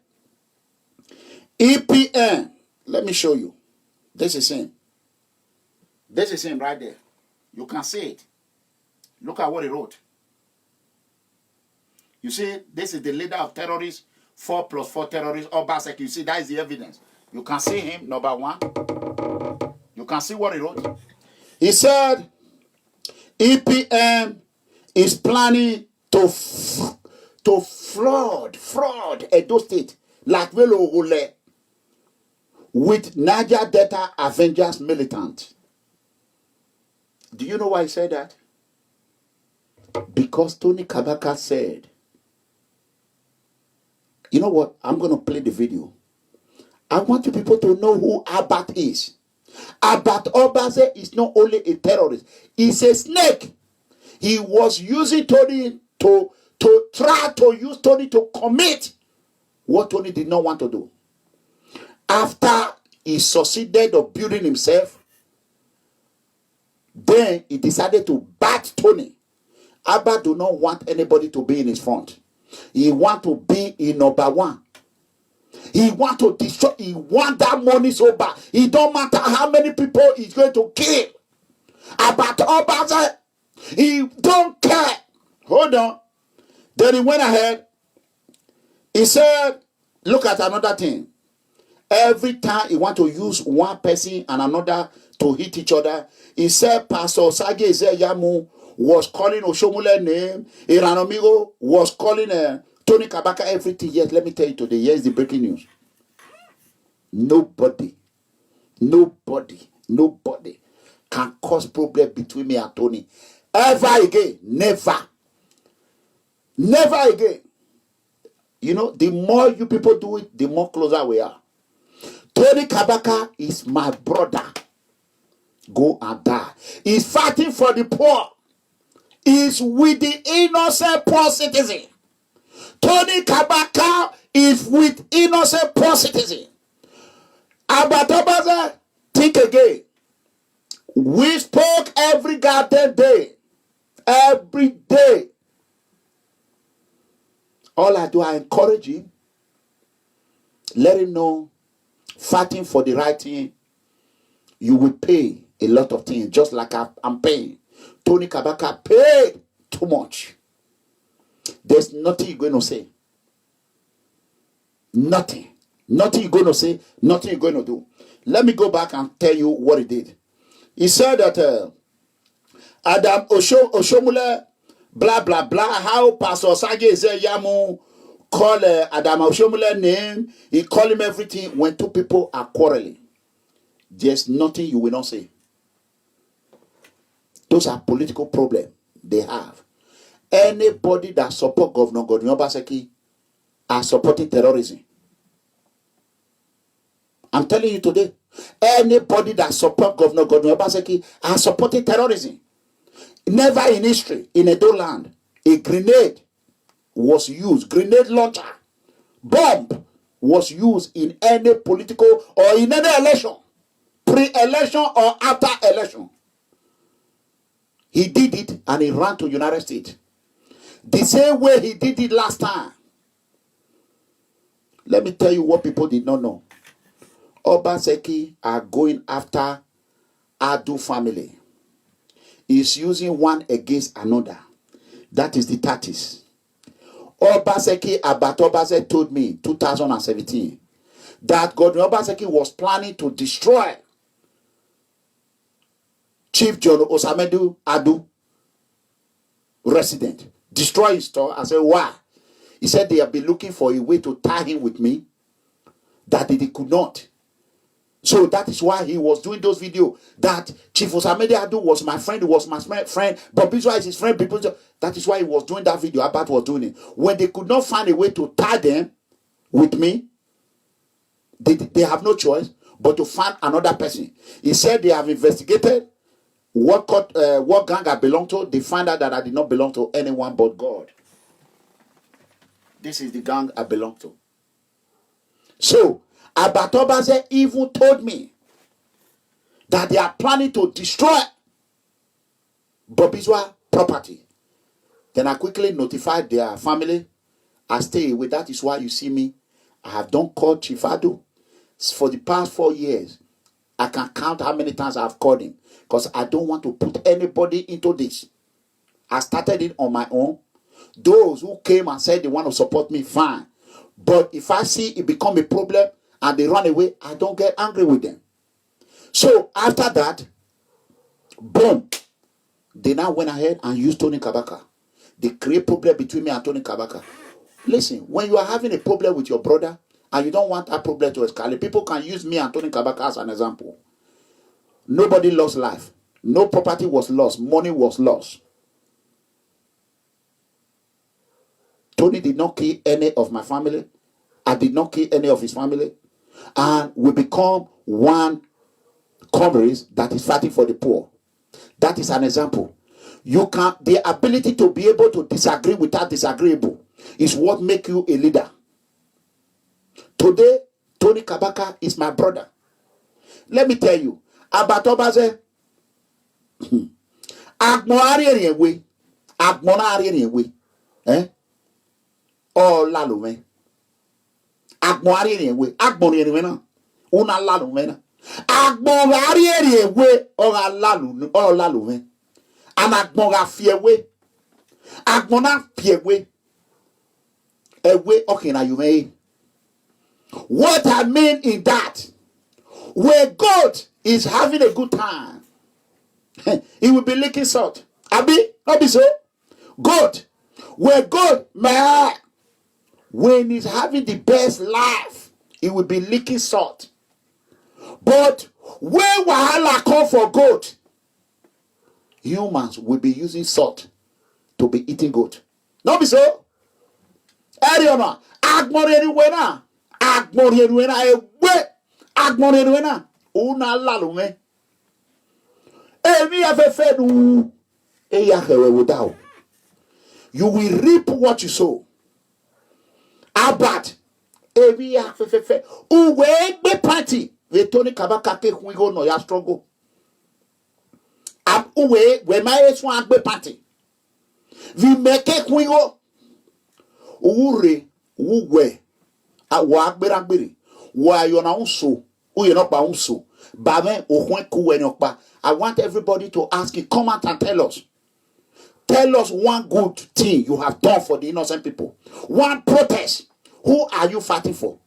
EPN. Let me show you. This is him. This is him right there. You can see it. Look at what he wrote. You see, this is the leader of terrorists, 4 + 4 terrorists, Obaseki. You see, that is the evidence. You can see him, number 1. You can see what he wrote. He said, EPM is planning to fraud Edo State, like Velo with Niger Delta Avengers militant. Do you know why he said that? Because Tony Kabaka said, you know what? I'm going to play the video. I want you people to know who Abat is. Abat Obaze is not only a terrorist, he's a snake. He was using Tony to try to use Tony to commit what Tony did not want to do. After he succeeded of building himself, then he decided to bat Tony. Abba do not want anybody to be in his front. He want to be in number 1. He want to destroy. He want that money so bad. It don't matter how many people he's going to kill. About Obaze, he don't care. Hold on. Then he went ahead. He said, look at another thing. Every time he want to use one person and another to hit each other, he said Pastor Sage Yamu was calling Oshomule name. Iranomigo was calling Tony Kabaka everything. Yes, let me tell you today. Here's the breaking news. Nobody can cause problem between me and Tony. Ever again. Never again. You know, the more you people do it, the more closer we are. Tony Kabaka is my brother. Go and die. He's fighting for the poor. He's with the innocent poor citizen. Tony Kabaka is with innocent poor citizen. Abatobaza, think again. We spoke every goddamn day. Every day. All I do, I encourage him. Let him know, fighting for the right thing, you will pay a lot of things, just like I'm paying. Tony Kabaka paid too much. There's nothing you're going to say. Nothing. Nothing you're going to say. Nothing you're going to do. Let me go back and tell you what he did. He said that Adam Oshomule, blah, blah, blah, how Pastor Sage Yamu call Adam Oshomule name. He call him everything when 2 people are quarreling. There's nothing you will not say. Those are political problems they have. Anybody that support Governor Godwin Obaseki are supporting terrorism. I'm telling you today, anybody that support Governor Godwin Obaseki are supporting terrorism. Never in history, in Edo land, a grenade was used, grenade launcher, bomb was used in any political or in any election, pre-election or after election. He did it and he ran to United States. The same way he did it last time. Let me tell you what people did not know. Obaseki are going after Adu family. He's using one against another. That is the tactics. Obaseki Abat Obase told me in 2017 that Godwin Obaseki was planning to destroy Chief John Osamedu Adu resident. Destroy his store. I said, why? He said they have been looking for a way to tie him with me that they could not. So that is why he was doing those videos that Chief Osamedu Adu was my friend, was my friend, but Bizwa is his friend. That is why he was doing that video. Abat was doing it. When they could not find a way to tie them with me, they have no choice but to find another person. He said they have investigated what gang I belong to. They find out that I did not belong to anyone but God. This is the gang I belong to. So, Abat Obaze even told me that they are planning to destroy Bobizwa property. Then I quickly notified their family. I stay away. That is why you see me. I have don't call Chief Adu. for the past 4 years. I can count how many times I've called him because I don't want to put anybody into this. I started it on my own. Those who came and said they want to support me, fine. But if I see it become a problem and they run away, I don't get angry with them. So after that, boom, they now went ahead and used Tony Kabaka. They create problem between me and Tony Kabaka. Listen, when you are having a problem with your brother and you don't want that problem to escalate, people can use me and Tony Kabaka as an example. Nobody lost life. No property was lost. Money was lost. Tony did not kill any of my family. I did not kill any of his family. And we become one comrades that is fighting for the poor. That is an example. You can, the ability to be able to disagree without disagreeable is what makes you a leader. Today, Tony Kabaka is my brother. Let me tell you, Abatobaze, eh? Oh, lalume. Agmoari we, Agboni na, una lalume na. Agmoari we, ora lalu, or lalume. And Agbonga fiewe. Agbona fiewe. Ewe okay na you may. What I mean in that, where God is having a good time, he will be licking salt. Abi, not be so. God, where God, man, when he's having the best life, he will be licking salt. But when wahala come for God, humans will be using salt to be eating goat. Not be so. Ariana, Agmoriana, Agmoriana, una lalume. Emi afefedu, eyahewe without. You will reap what you sow. Abat, emi afefefe, uwe be party. We Tony Kabaka ke huigo no ya struggle. Ab uwe we ma swan be party. Vi meke huigo. Ure uwe awa agberagbere wa yo na unso uye no pa unso ba me ohun ku we no pa. I want everybody to ask you, come out and tell us one good thing you have done for the innocent people. One protest. Who are you fighting for?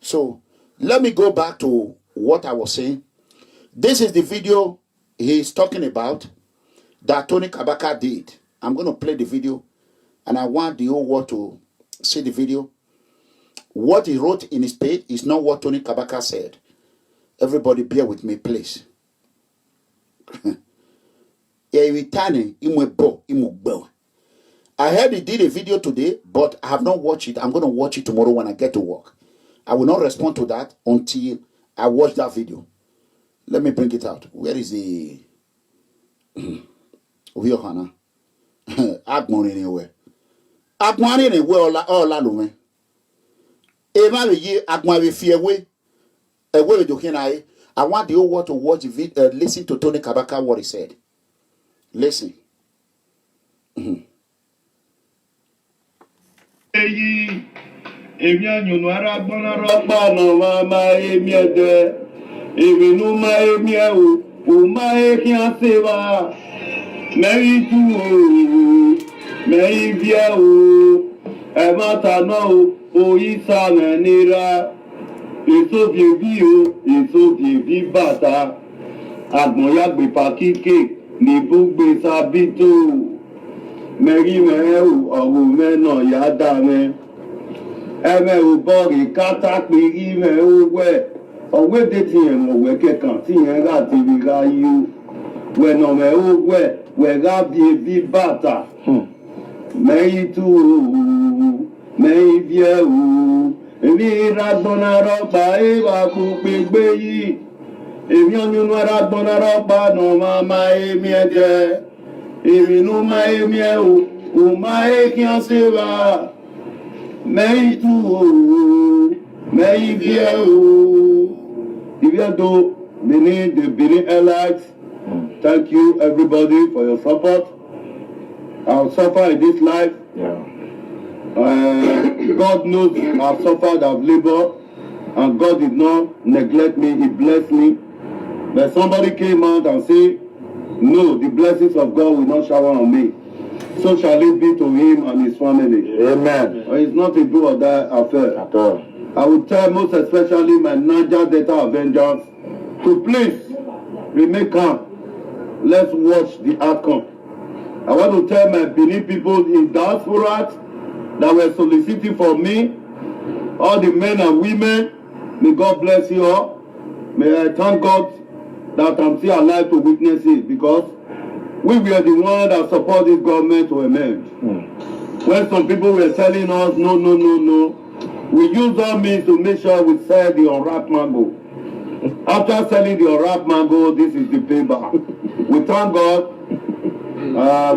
So let me go back to what I was saying. This is the video he's talking about that Tony Kabaka did. I'm going to play the video and I want the whole world to see the video. What he wrote in his page is not what Tony Kabaka said. Everybody bear with me, please. I heard he did a video today, but I have not watched it. I'm going to watch it tomorrow when I get to work. I will not respond to that until I watch that video. Let me bring it out. Where is the... Hana? Agmon anywhere. Agmon anywhere all lalume. Ema ye agmon we fear way. I want the whole world to watch the video, listen to Tony Kabaka what he said. Listen. Èso bèbí o, èso bèbí bàtà. Àgbọ̀nyàgbè pàkíkè ní búgbé sábítò. Mẹ́rí mẹ́rẹ́ o, ọ̀rọ̀ mẹ́nà yá dá mẹ́. Ẹ̀mẹ́ o bọ́ọ̀rì kátà pé rí mẹ́ o wẹ̀. Ọ̀wé dé ti yẹn mọ̀ wẹ́ kẹ̀kàn tí yẹn rà ti rí ra yí o. Wẹ̀nà mẹ́ o wẹ̀, wẹ̀ rà bèbí bàtà. Mẹ́rí tú o, mẹ́rí bíẹ́ o. Èmi ragbọ́nà rọ́pà ìwà kò pé gbé yìí. Èmi ọ̀nyúnú ragbọ́nà rọ́pà nà máa máa èmi ẹ̀jẹ̀. Èmi nú máa èmi ẹ̀ o, kò máa èkí ọ̀ sí wa. Mẹ́yìn tú o, mẹ́yìn bí ẹ̀ o. Even though Benin, the Benin Airlines, thank you everybody for your support. I'll suffer in this life. God knows I've suffered, I've labored, and God did not neglect me, He blessed me. But somebody came out and said, no, the blessings of God will not shower on me. So shall it be to him and his family. Amen. It's not a do or die affair. At all. I will tell most especially my Niger Delta Avengers to please remain calm. Let's watch the outcome. I want to tell my Benin people in diaspora that were soliciting for me, all the men and women, may God bless you all. May I thank God that I'm still alive to witness it, because we were the ones that support this government to emerge. When some people were telling us, no, no, no, no, we used all means to make sure we sell the unwrapped mango. After selling the unwrapped mango, this is the payback. We thank God.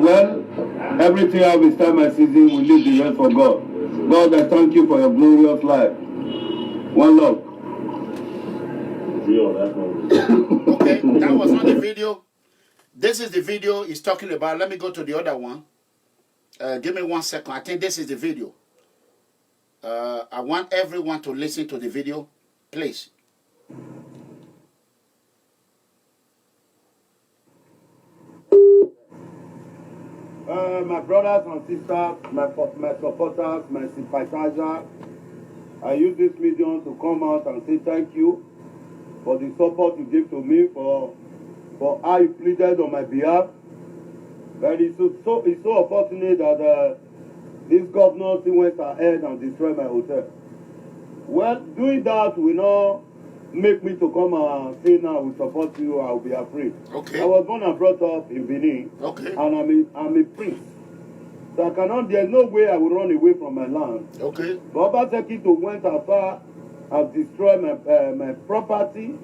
Well, everything have its time and season, we leave the rest for God. God, I thank you for your glorious life. One love. Okay, that was not the video. This is the video he's talking about. Let me go to the other one. Give me 1 second. I think this is the video. I want everyone to listen to the video, please. My brothers and sisters, my supporters, my sympathizers, I use this medium to come out and say thank you for the support you gave to me, for how you pleaded on my behalf. But it's so unfortunate that this governor still went ahead and destroyed my hotel. Well, doing that will not make me to come and say now we support you, I'll be afraid. Okay. I was born and brought up in Benin. Okay. And I'm a prince. So there's no way I will run away from my land. Okay. But Obaseki went as far as destroy my property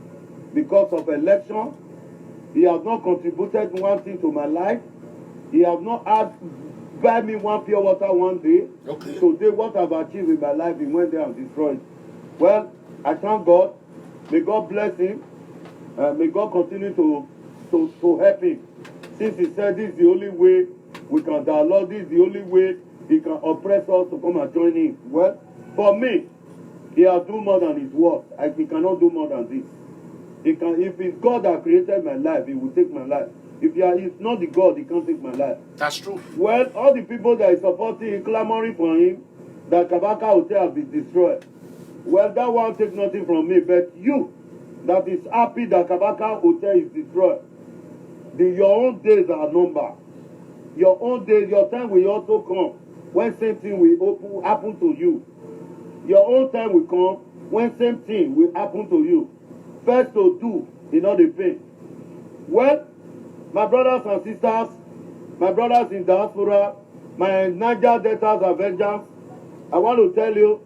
because of election. He has not contributed one thing to my life. He has not had buy me one pure water one day. Okay. Today, what I've achieved in my life, he went there and destroyed. Well, I thank God. May God bless him. May God continue to help him. Since he said this is the only way we can dialogue, this is the only way he can oppress us to come and join him. Well, for me, he has done more than his word. He cannot do more than this. If it's God that created my life, he will take my life. If he's not the God, he can't take my life. That's true. Well, all the people that is supporting him, clamoring for him, that Kabaka Hotel has been destroyed. Well, that won't take nothing from me. But you, that is happy that Kabaka Hotel is destroyed, your own days are numbered. Your own days, your time will also come when same thing will happen to you. Your own time will come when same thing will happen to you. First to do, in all the pain. Well, my brothers and sisters, my brothers in diaspora, my Niger Delta Avengers, I want to tell you,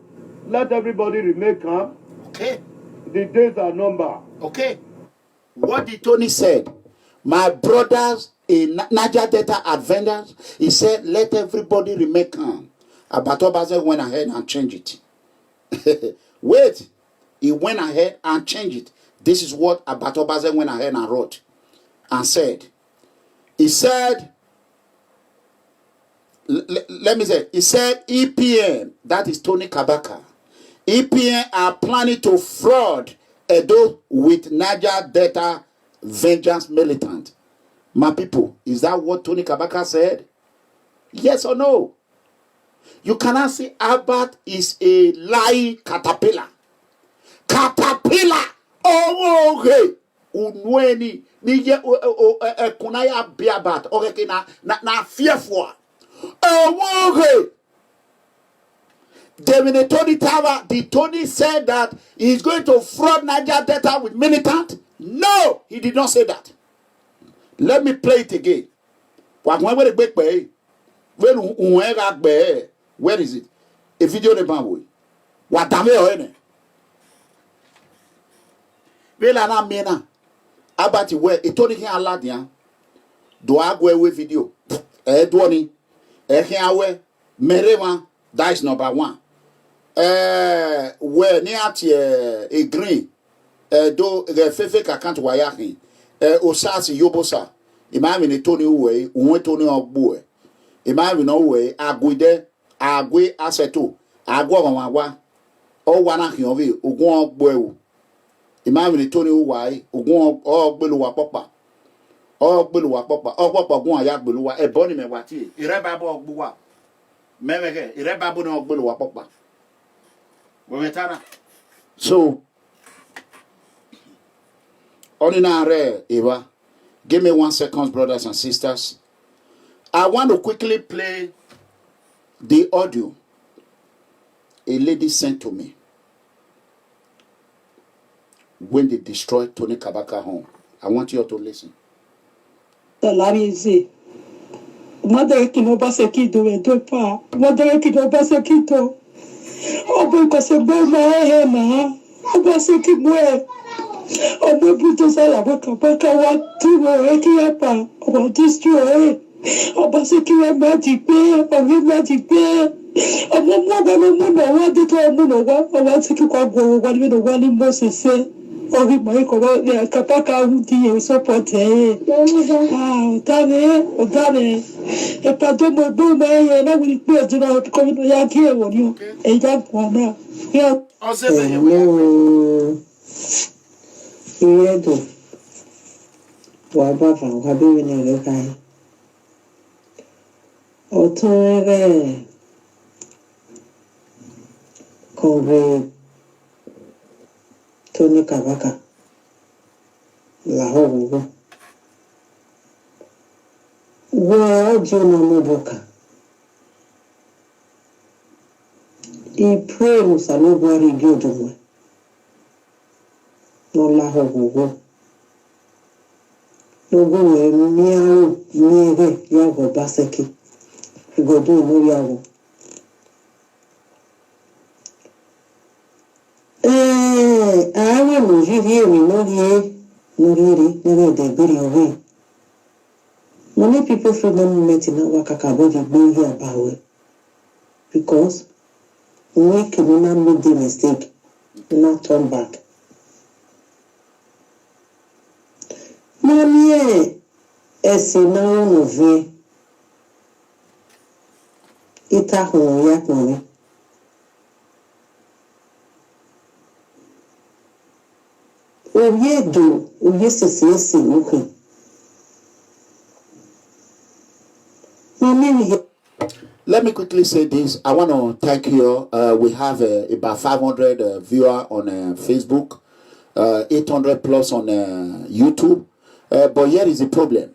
let everybody remain calm. Okay. The days are numbered. Okay. What did Tony said? My brothers in Niger Delta Avengers, he said, let everybody remain calm. Abatobaze went ahead and changed it. Wait. He went ahead and changed it. This is what Abatobaze went ahead and wrote and said. He said, let me say, he said EPN, that is Tony Kabaka. EPN are planning to fraud Edo with Niger Delta Vengeance militant. My people, is that what Tony Kabaka said? Yes or no? You cannot say Albert is a lying caterpillar. Caterpillar! Oh, okay. Unweni nije kunaya biabat oreke na fearful. Oh, okay. David Tony Tower, the Tony said that he's going to fraud Niger Delta with militant. No, he did not say that. Let me play it again. Where is it? A video de bamboo. What damn it? Vela na mena. Abati we etoni hin aladia. Do agwe we video. Edwoni. Awe merewa. That is number one. We ni ati a green. Do refefe kakant wayahin. Osasi yobosa. Imami ni Tony uwe. Uwe Tony ogboe. Imami no we agwide. Agwe aseto. agwa mama o wana hiovi ogun ogbo imagine Tony why ogun ogbelu wa popa ogun aya gbelu wa eboni me wati ire babo ogbu wa memeke ire babo no ogbelu wa popa wometana so ordinary Eva, give me 1 second, brothers and sisters. I want to quickly play the audio a lady sent to me when they destroyed Tony Kabaka home. I want you all to listen. Mother kino baseki do pa. Mother kino baseki to. Obo ko se bo ma he na. Obo se ki mo. Obo puto sala baka wa tu mo e ki apa. Obo destroy. Obo se ki wa ma ti pe. Obo ma ti pe. Obo mo ba mo no wa de to mo no wa. Obo se ki kwa go wa ni no wa ni mo se se. Obi mai ko ba ya kapaka uti e support e. Otane. E pa do mo bo me ye na wi pe jina ko no ya ki e woni. E ja ko na. Ya Iyedo wa ba fa wa be ni le kai. Otun re ko be Tony Kabaka la hogo wa jona moboka I pray musalo bari gyodo no la hogo no go miao miere yago baseki godo no yago I will hear me no here, no really, no the very away. Many people from the moment in our Kakabodi go here about it because we cannot make the mistake, not turn back. Mommy, as you know, of it, it's a whole yak money. Let me quickly say this. I want to thank you. We have about 500 viewers on Facebook, 800 plus on YouTube. But here is the problem.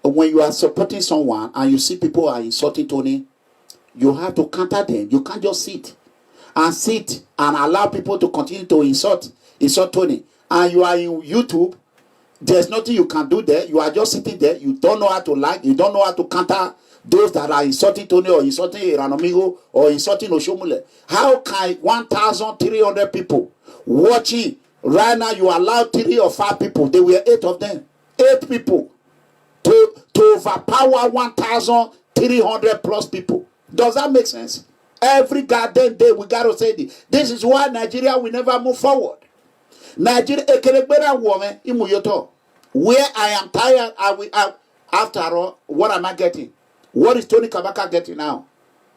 When you are supporting someone and you see people are insulting Tony, you have to counter them. You can't just sit and allow people to continue to insult Tony. And you are in YouTube, there's nothing you can do there. You are just sitting there. You don't know how to like. You don't know how to counter those that are insulting Tony or insulting Iranomigo or insulting Oshomule. How can 1,300 people watching right now? You allow 3 or 5 people. There were 8 of them. 8 people to overpower 1,300 plus people. Does that make sense? Every goddamn day we got to say this. This is why Nigeria will never move forward. Nigeria, where I am tired, after all, what am I getting? What is Tony Kabaka getting now?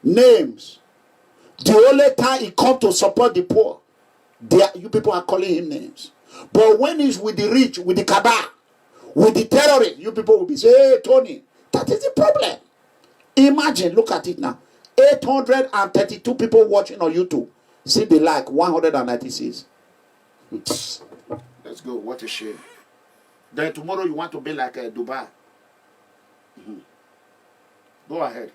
Names. The only time he comes to support the poor, you people are calling him names. But when he's with the rich, with the cabal, with the terrorists, you people will be saying, hey, Tony, that is the problem. Imagine, look at it now. 832 people watching on YouTube. See the like, 196. Let's go. What a shame. Then tomorrow you want to be like Dubai. Go ahead.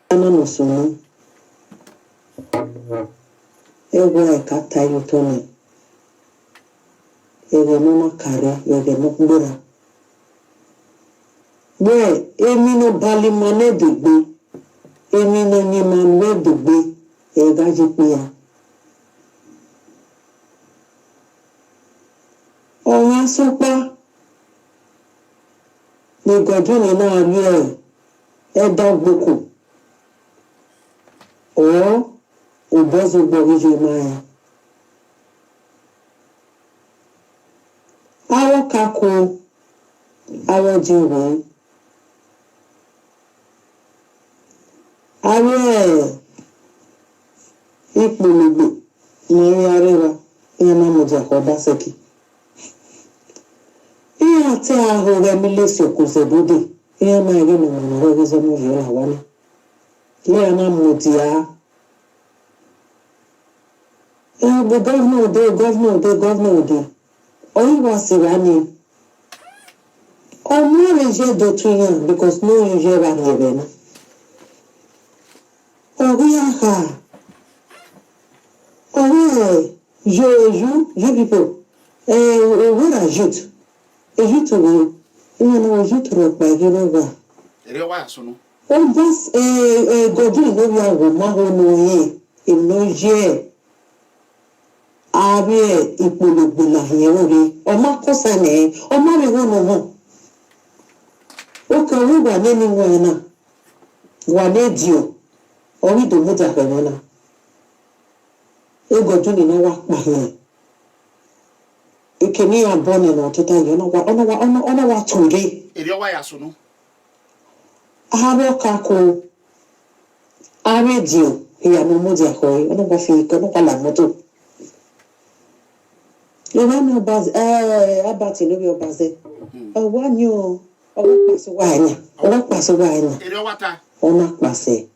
Sopa ni godwin na ri e da gboko o bozo gbo maya awo kako awo jiwo awo ipe Ipologbo. Mary Arera. Yamamoja Obaseki. Iya te aho remilesi okuzebode. Iya ma ege no mo rezo mo yola wana. Le na modia. The governor. Only was Iranian. Or more rejet doctrine because no rejet Iranian. Or we are. Or je people. What are you? You to me. You know, you to rock by Genova. Oh, that's a godly no woman who know ye. In no year. Abe Ipologbo la yewore ọmọ kosa ne ọmọ mi won no o kan wi wa ni won na wa le dio o wi do moja pe na e goju ni na wa pa he e kemi abone na otota yo na wa ture ere wa ya sunu aro ka ko are dio ya mo moja ko ona wa fi ko na la moto. You know about no be obaze. One you pass wine. Pass wine. Ona pase.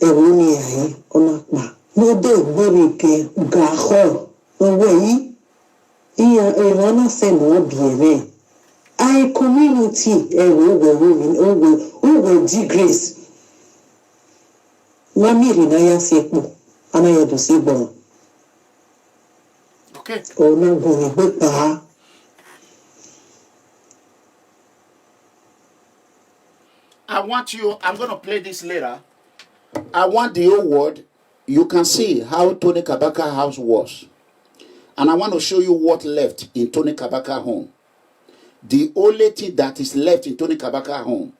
Ewuni ayi ona pa. No de bori ke ga ho. Owe iya wana se no biere. I community we di grace. Mamiri na ya sepo. Ana ya do se bon. Okay. I'm going to play this later. I want the whole world. You can see how Tony Kabaka house was. And I want to show you what left in Tony Kabaka home. The only thing that is left in Tony Kabaka home.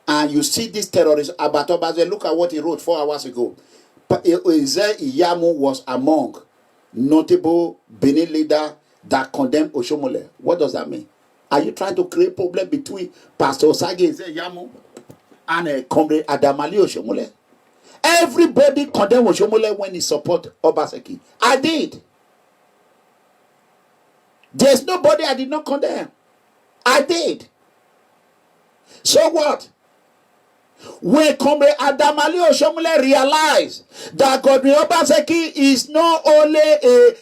And you see this terrorist, Abatobaze, look at what he wrote 4 hours ago. Iyamu was among notable Benin leader that condemned Oshomole. What does that mean? Are you trying to create problem between Pastor Osage Yamu and Comrade Adamali Oshomole? Everybody condemned Oshomole when he support Obaseki. I did. There's nobody I did not condemn. I did. So what? When Comrade Adamali Oshomole realized that Godwin Obaseki is not only a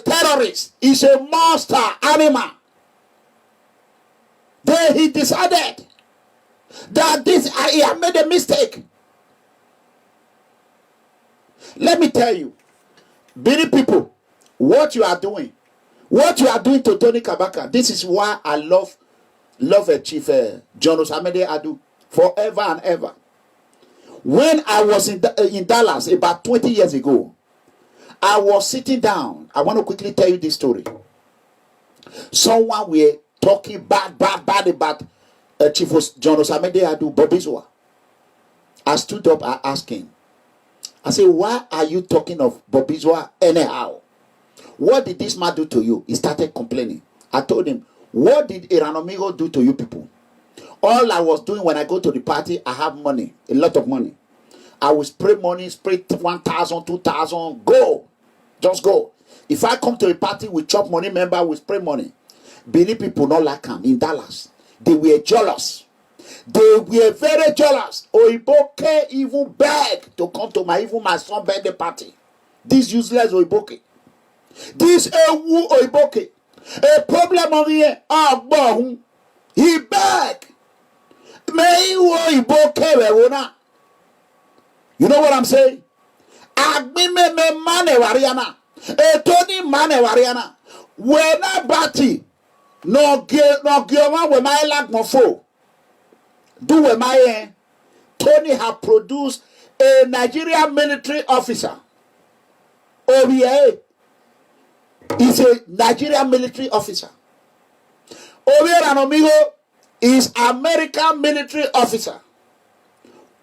terrorist, he's a monster animal, then he decided that he had made a mistake. Let me tell you, many people, what you are doing to Tony Kabaka, this is why I love Chief John Osamede Adu. Forever and ever. When I was in Dallas about 20 years ago, I was sitting down. I want to quickly tell you this story. Someone were talking bad about Chief John Osamede Adu, Bobizwa. I stood up, I asked him. I said, why are you talking of Bobizwa anyhow? What did this man do to you? He started complaining. I told him, what did Iranomigo do to you people? All I was doing when I go to the party, I have money, a lot of money. I will spray money, spray 1,000, 2,000, go. Just go. If I come to a party with chop money member, we spray money. Benin people not like him in Dallas. They were jealous. They were very jealous. Oiboke even begged to come to my son's birthday party. This useless Oiboke. This Ewu Oiboke. A problem on here. He begged. You know what I'm saying? Agbime me mane wariana. Tony mane wariana. Wena bati. No gioma we my lag mofo. Do we my Tony have produced a Nigerian military officer. OBA is a Nigerian military officer. Obier Amigo is American military officer.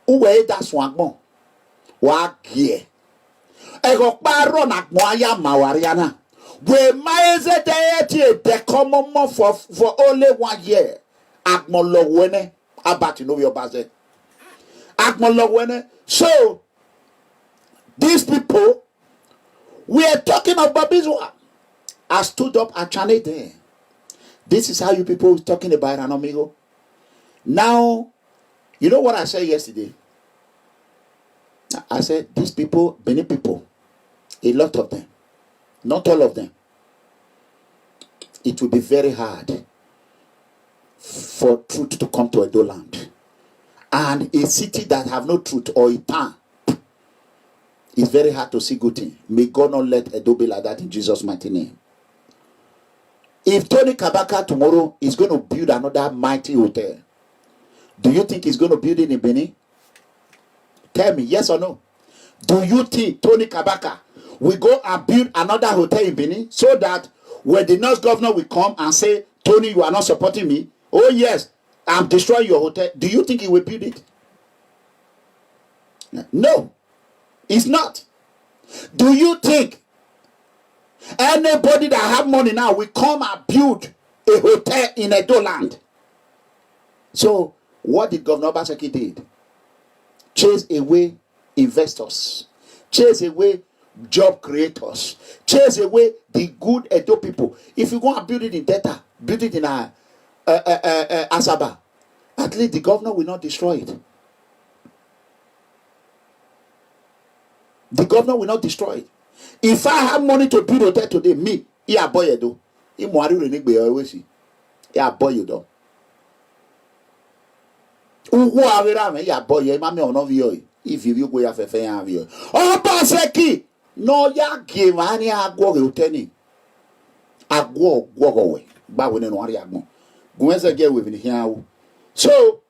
Uwe that's one more. Wagie. Ego paro na moya mawariana. We maeze deity de common for only 1 year. Agmolowene abati no your baze. Agmolowene. So These people, we are talking of Babizwa. I stood up and challenged there. This is how you people talking about an amigo. Now, you know what I said yesterday? I said, these people, many people, a lot of them, not all of them, it will be very hard for truth to come to Edo land. And a city that have no truth or a town, it's very hard to see good thing. May God not let Edo be like that in Jesus' mighty name. If Tony Kabaka tomorrow is going to build another mighty hotel, do you think he's going to build it in Benin? Tell me, yes or no? Do you think Tony Kabaka will go and build another hotel in Benin so that when the next governor will come and say, Tony, you are not supporting me? Oh yes, I'm destroying your hotel. Do you think he will build it? No, it's not. Do you think anybody that have money now will come and build a hotel in Edo land? So what did Governor Obaseki did? Chase away investors, chase away job creators, chase away the good Edo people. If you go and build it in Delta, build it in Asaba, at least the governor will not destroy it. The governor will not destroy it. If I have money to build a hotel today, me, yeah boy Edo, yeah boy you do. Ugo avera me ya boy mami ono vio. If you go ya fefe ya vio. Obaseki no ya give ani agwo uteni. Agwo gwogowe. Ba we no ari agbo. Gwense ge we ni hia wo. So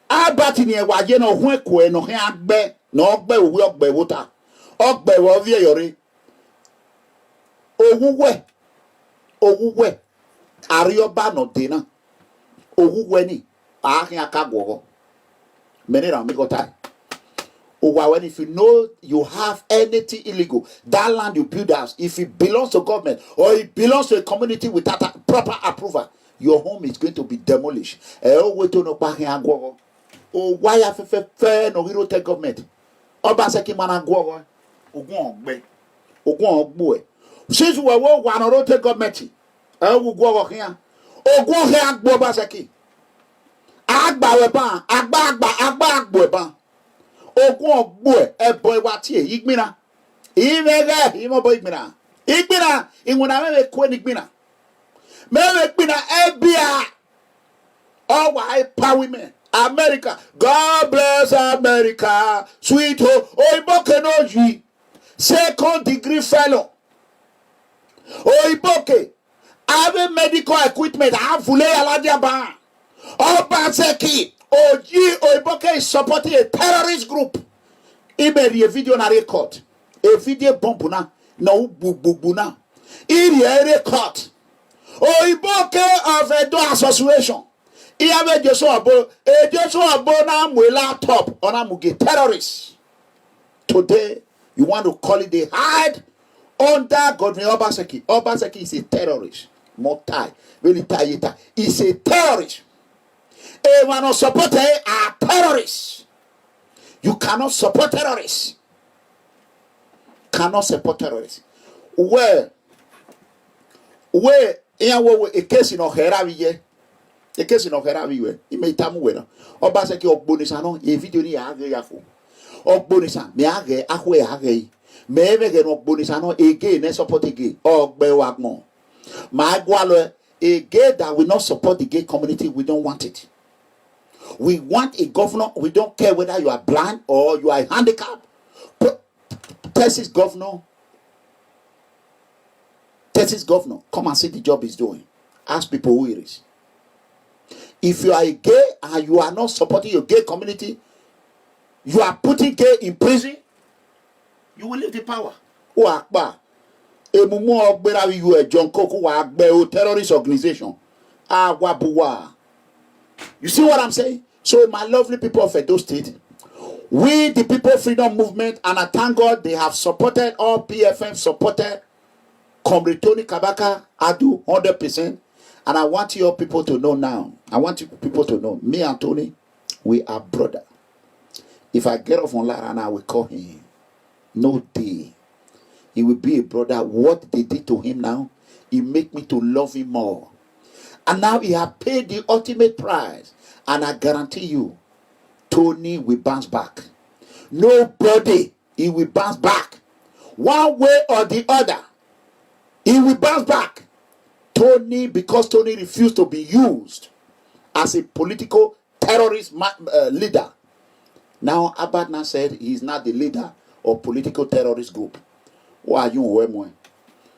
abati ni e waje no ho eko e no he agbe no ogbe owu ogbe wota. Ogbe wo vie yori. Owuwe arioba no dena. Owuwe ni ahia kagwo. Many round me go time. When if you know you have anything illegal, that land you build house, if it belongs to government or it belongs to a community without a proper approval, your home is going to be demolished. Oh, why have fair no hero take government? Obaseki managwo ogun ogbe. Since we were one or take government, oh go here. Ogun here agbo Obaseki. Agba weban, agba weban. Ogun ogbo e boy wati e igbina. Imege imo boy igbina. Igbina inwuna me ko ni igbina. Me igbina ebia. Oh why power women. America. God bless America. Sweet home. Oiboke no yi. Second degree fellow. Oiboke. Have medical equipment. Have fule aladia ban. Obaseki Oji Oiboke is supporting a terrorist group. Imeri a video na record. A video bombuna no bubuna. Iri record. Oiboke of Edo Association. Iyabe Joshua Abo na mu laptop ona muge terrorists. Today you want to call it the hide under Godwin Obaseki. Obaseki is a terrorist. Motai. Really tight. Is a terrorist. Everyone not support are terrorists. You cannot support terrorists. Cannot support terrorists. Where a case in Oheraviye, a case in Oheraviye, you may tell me Obaseki Ogbonisano, a video ni Agayafo. Ogbonisa, me age, Ahwe Age, Meve get Ogbonisano, again, and support a gay, or Bewagmo. My Gualo, a gay that will not support the gay community, we don't want it. We want a governor. We don't care whether you are blind or you are handicapped. Texas governor, come and see the job he's doing. Ask people who it is. If you are a gay and you are not supporting your gay community, you are putting gay in prison, you will leave the power. Who Akbar? Emumu Ogberawi you a John Koko Agbe terrorist organization. Wabuwa. You see what I'm saying? So my lovely people of Edo State, we the People Freedom Movement, and I thank God they have supported, all PFM supported Comrade Tony Kabaka Adu 100%. And I want your people to know now. I want you people to know, me and Tony, we are brother. If I get off online and I will call him, No day. He will be a brother. What they did to him now, it make me to love him more. And now he has paid the ultimate price. And I guarantee you, Tony will bounce back. Nobody, he will bounce back. One way or the other, he will bounce back. Tony, because Tony refused to be used as a political terrorist leader. Now Abadna said he's not the leader of political terrorist group. Why are you?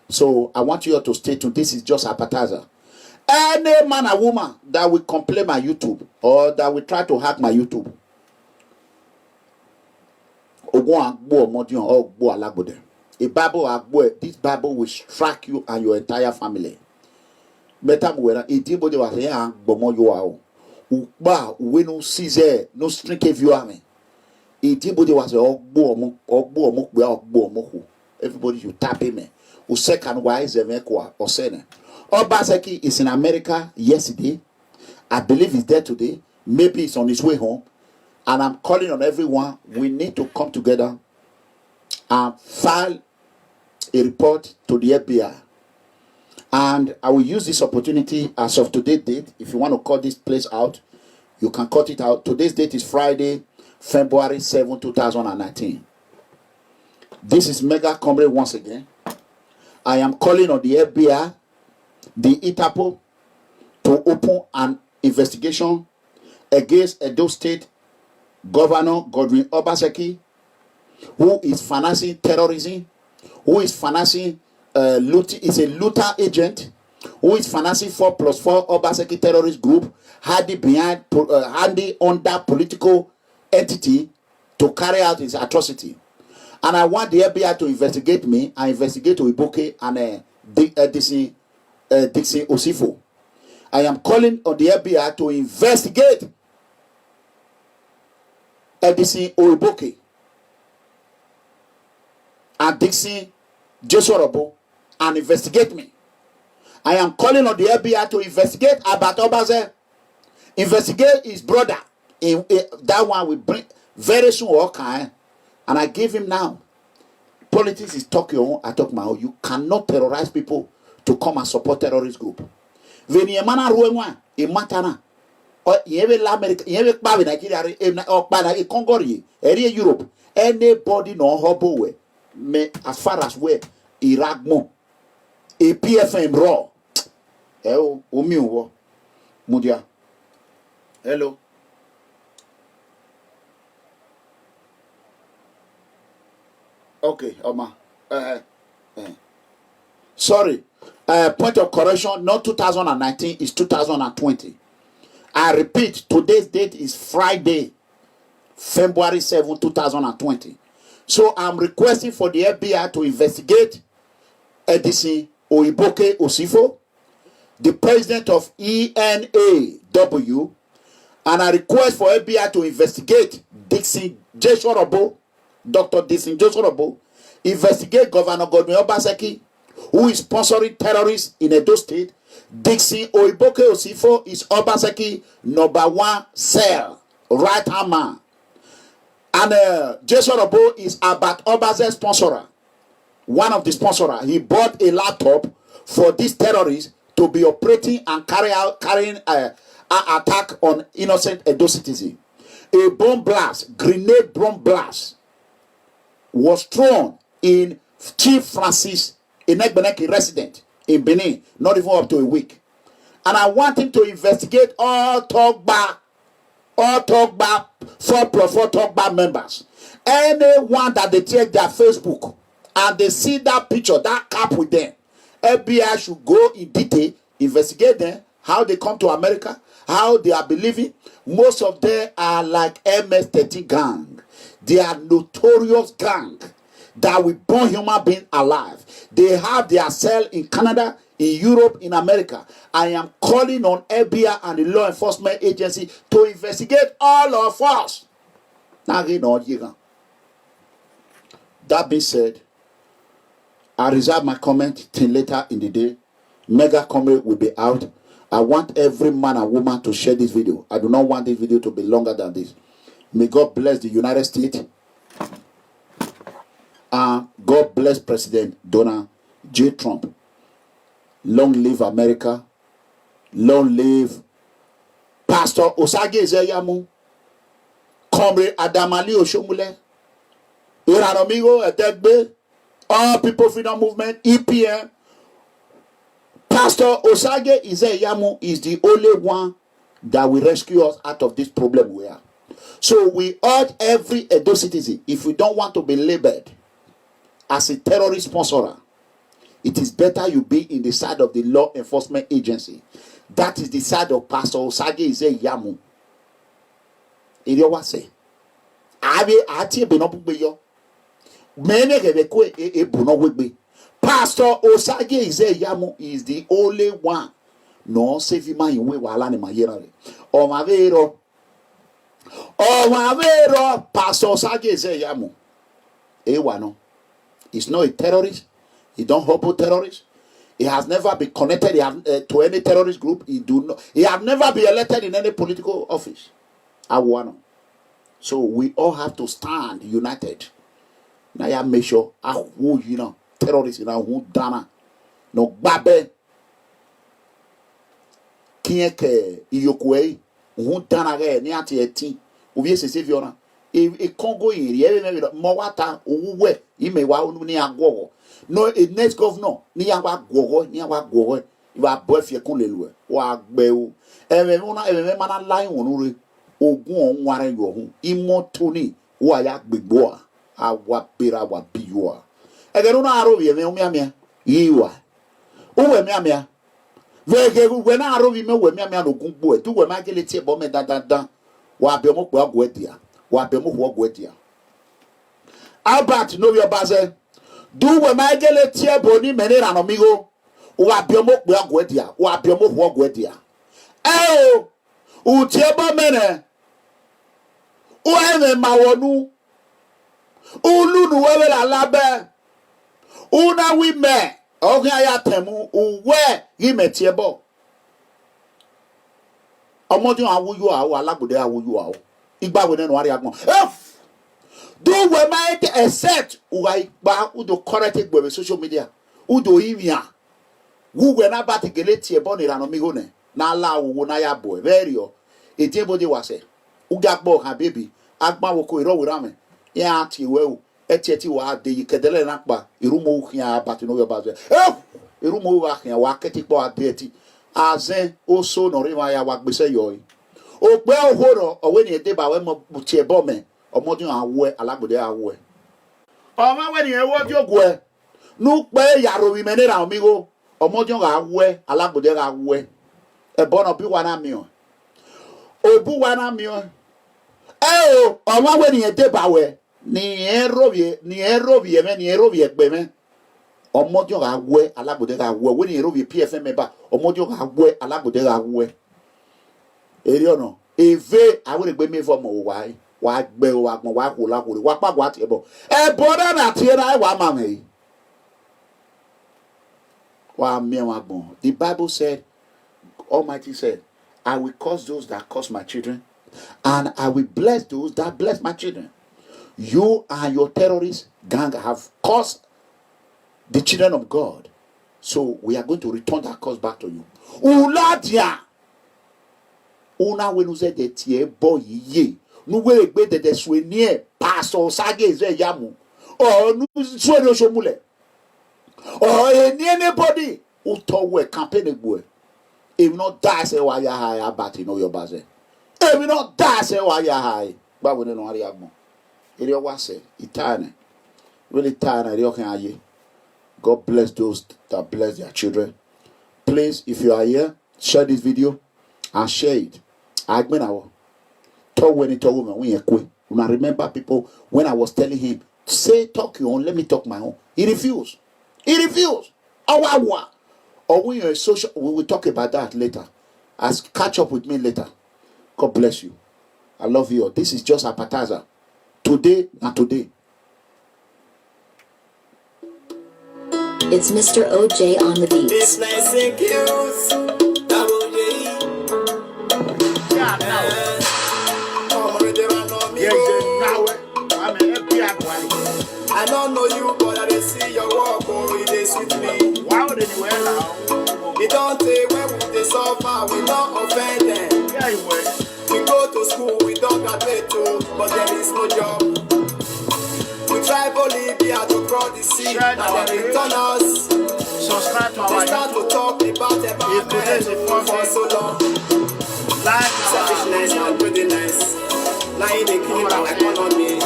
So I want you all to stay tuned. This is just appetizer. Any man or woman that will complain my YouTube or that will try to hack my YouTube, a Bible, this Bible will strike you and your entire family. Better anybody was here bomo you are. Uba we no Caesar no string if you are me. Anybody was everybody you tap him. Who second wise or sene. Obaseki is in America yesterday. I believe he's there today. Maybe he's on his way home. And I'm calling on everyone. We need to come together and file a report to the FBI. And I will use this opportunity as of today's date. If you want to cut this place out, you can cut it out. Today's date is Friday, February 7, 2019. This is Mega Comrade once again. I am calling on the FBI, the Interpol, to open an investigation against Edo State Governor Godwin Obaseki, who is financing terrorism, who is financing is a looter agent, who is financing 4+4 Obaseki terrorist group, handy under political entity to carry out his atrocity. And I want the FBI to investigate me and investigate Oiboke and Dixon Osifo. I am calling on the FBI to investigate Edison Oiboke and Dixon Jesorobo and investigate me. I am calling on the FBI to investigate Abat Obaze, investigate his brother. That one will bring very soon all kind. And I give him now. Politics is talk your own, I talk my own. You cannot terrorize people to come and support terrorist group. Veni emana ruenwa e matana. O yeve la America, yeve kbawe Nigeria o kbana e Congori, area Europe. Anybody no hobo we me as far as where Iraq mo. A PFM raw. O miwo. Mudia. Hello. Okay, Oma. Sorry. Point of correction, not 2019, it's 2020. I repeat, today's date is Friday, February 7, 2020. So I'm requesting for the FBI to investigate Edison Oiboke Osifo, the president of ENAW, and I request for FBI to investigate Dixon Jesorobo, Dr. Dixon Jesorobo, investigate Governor Godwin Obaseki, who is sponsoring terrorists in Edo State. Dixon Oiboke Osifo is Obaseki #1 cell, right hand man. And Jesorobo is Abat Obaze's sponsorer, one of the sponsorer. He bought a laptop for these terrorists to be operating and carrying an attack on innocent Edo citizens. A bomb blast, grenade bomb blast, was thrown in Chief Francis Enegbeneki resident in Benin, not even up to a week. And I want him to investigate all Togba 4+4 Togba members. Anyone that they check their Facebook and they see that picture, that cap with them, FBI should go in detail, investigate them, how they come to America, how they are believing. Most of them are like MS-13 gang. They are notorious gang that will burn human beings alive. They have their cell in Canada, in Europe, in America. I am calling on FBI and the law enforcement agency to investigate all of us. That being said, I reserve my comment till later in the day. Mega Comrade will be out. I want every man and woman to share this video. I do not want this video to be longer than this. May God bless the United States. bless President Donald J. Trump. Long live America. Long live Pastor Osage Ezeyamu. Comrade Adamali Oshomule. Iranomigo Edegbe. All People Freedom Movement, EPM. Pastor Osage Ezeyamu is the only one that will rescue us out of this problem we are. So we urge every Edo citizen, if you don't want to be labeled as a terrorist sponsorer, it is better you be in the side of the law enforcement agency. That is the side of Pastor Osage Ezeyamu. Iriwa say, ati benopugbe yo. Mene gebekwe ebuno wegbe. Pastor Osage Ezeyamu is the only one. No save my way while I'm my year. O mavero. Pastor Osage Ezeyamu. Ewano. He's not a terrorist. He don't help terrorists. He has never been connected to any terrorist group. He have never been elected in any political office. Awano. So we all have to stand united. Now ya make sure who you know terrorists in who dana no babe kieke iyokwe who dana ge ni ati eti obi esese viona e Congo iri e mo wata owuwe ime wa unu ni agwogo no a next governor ni agwa gwogo iba boefie kun lelu wa gbe o eme mana line wonu ogun onware yo hu imotoni wa ya gbegbo a awa pera wa biwa egero na aro ye me umiamia yiwa uwe miamia vege we na aro vi me we miamia no gungbo e tu we ma gele tie bo me dandan wa be mo pe agwedia wa be mo ho agwedia Albert no your baze du we ma gele tie bo ni me na no migo wa be mo pe agwedia wa be mo ho agwedia o tie bo me ne o ene mawonu ulunu wewe la labe una wime ogun ayatemu uwe yimetiebo omodun awuyu awo alagbode awuyu awo igba we nenu ari agbon do we might accept uga igba udo correct gbe social media udo imia wu we na batigele tiebo ni rano migone na ala awo na ya boy very o etebode wase uga gbo ha baby agba wo ko iro we rame ya ti wewu etieti wa de yikedele na pa irumo hia batino yo baze irumo wa hia wa keti po adeti azen oso no riwa ya wa gbese yo ogbe ohoro owe ni ede ba we mo butie bo me omodun awe alagbode awe o ma we ni ewo diogwe nu pe yaro wi menera omigo omodun awe alagbode awe e bono bi wa na mi o obu wa na mi o o ma we ni ede ba we ni erovie gbe me omodio ga we alagbode ga we we ni erovie PFM ba omodio ga we alagbode ga we eri ono eve awere gbe me fo mo wa gbe wa gbon wa ko la ko wa pagwa ti ebo boda na ti na wa ma me wa mi wa gbon. The Bible said, Almighty said, I will curse those that curse my children and I will bless those that bless my children. You and your terrorist gang have caused the children of God. So we are going to return that curse back to you. Uladia. Una we nous de tie boy ye. Nous we gbe de souvenir Pastor Osage Ezeyamu. Oh nous souvenir somule. Oh anybody who told we campaign boy. If not die say why ya high about no your baze. If not die say why ya high. Ba we no ari agbo. Ere wase itane really tired. God bless those that bless their children. Please, if you are here, share this video and share it. I remember people when I was telling him, say talk your own, let me talk my own. He refused. Or when you're social, we will talk about that later. Catch up with me later. God bless you. I love you all. This is just appetizer. Today, not today. It's Mr. OJ on the beat. It's nice and cute. Double J. Yeah, now. Come on, they don't know me. Yeah, now. I'm an FBI boy. I don't know you, but I dey see your work, oh, it dey sweet me. Why would they wear now? It don't take when we dey suffer, we not offend them. Yeah, you wear. We go to school, we don't graduate too, but there is no job. We try Bolivia to cross the sea, and they return us. Subscribe to our They start to talk about environment for so long. Selfishness and greediness, lying they kill our economy.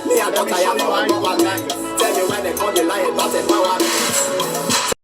Me I don't tire for our government. Tell me when they call the lie about empowerment.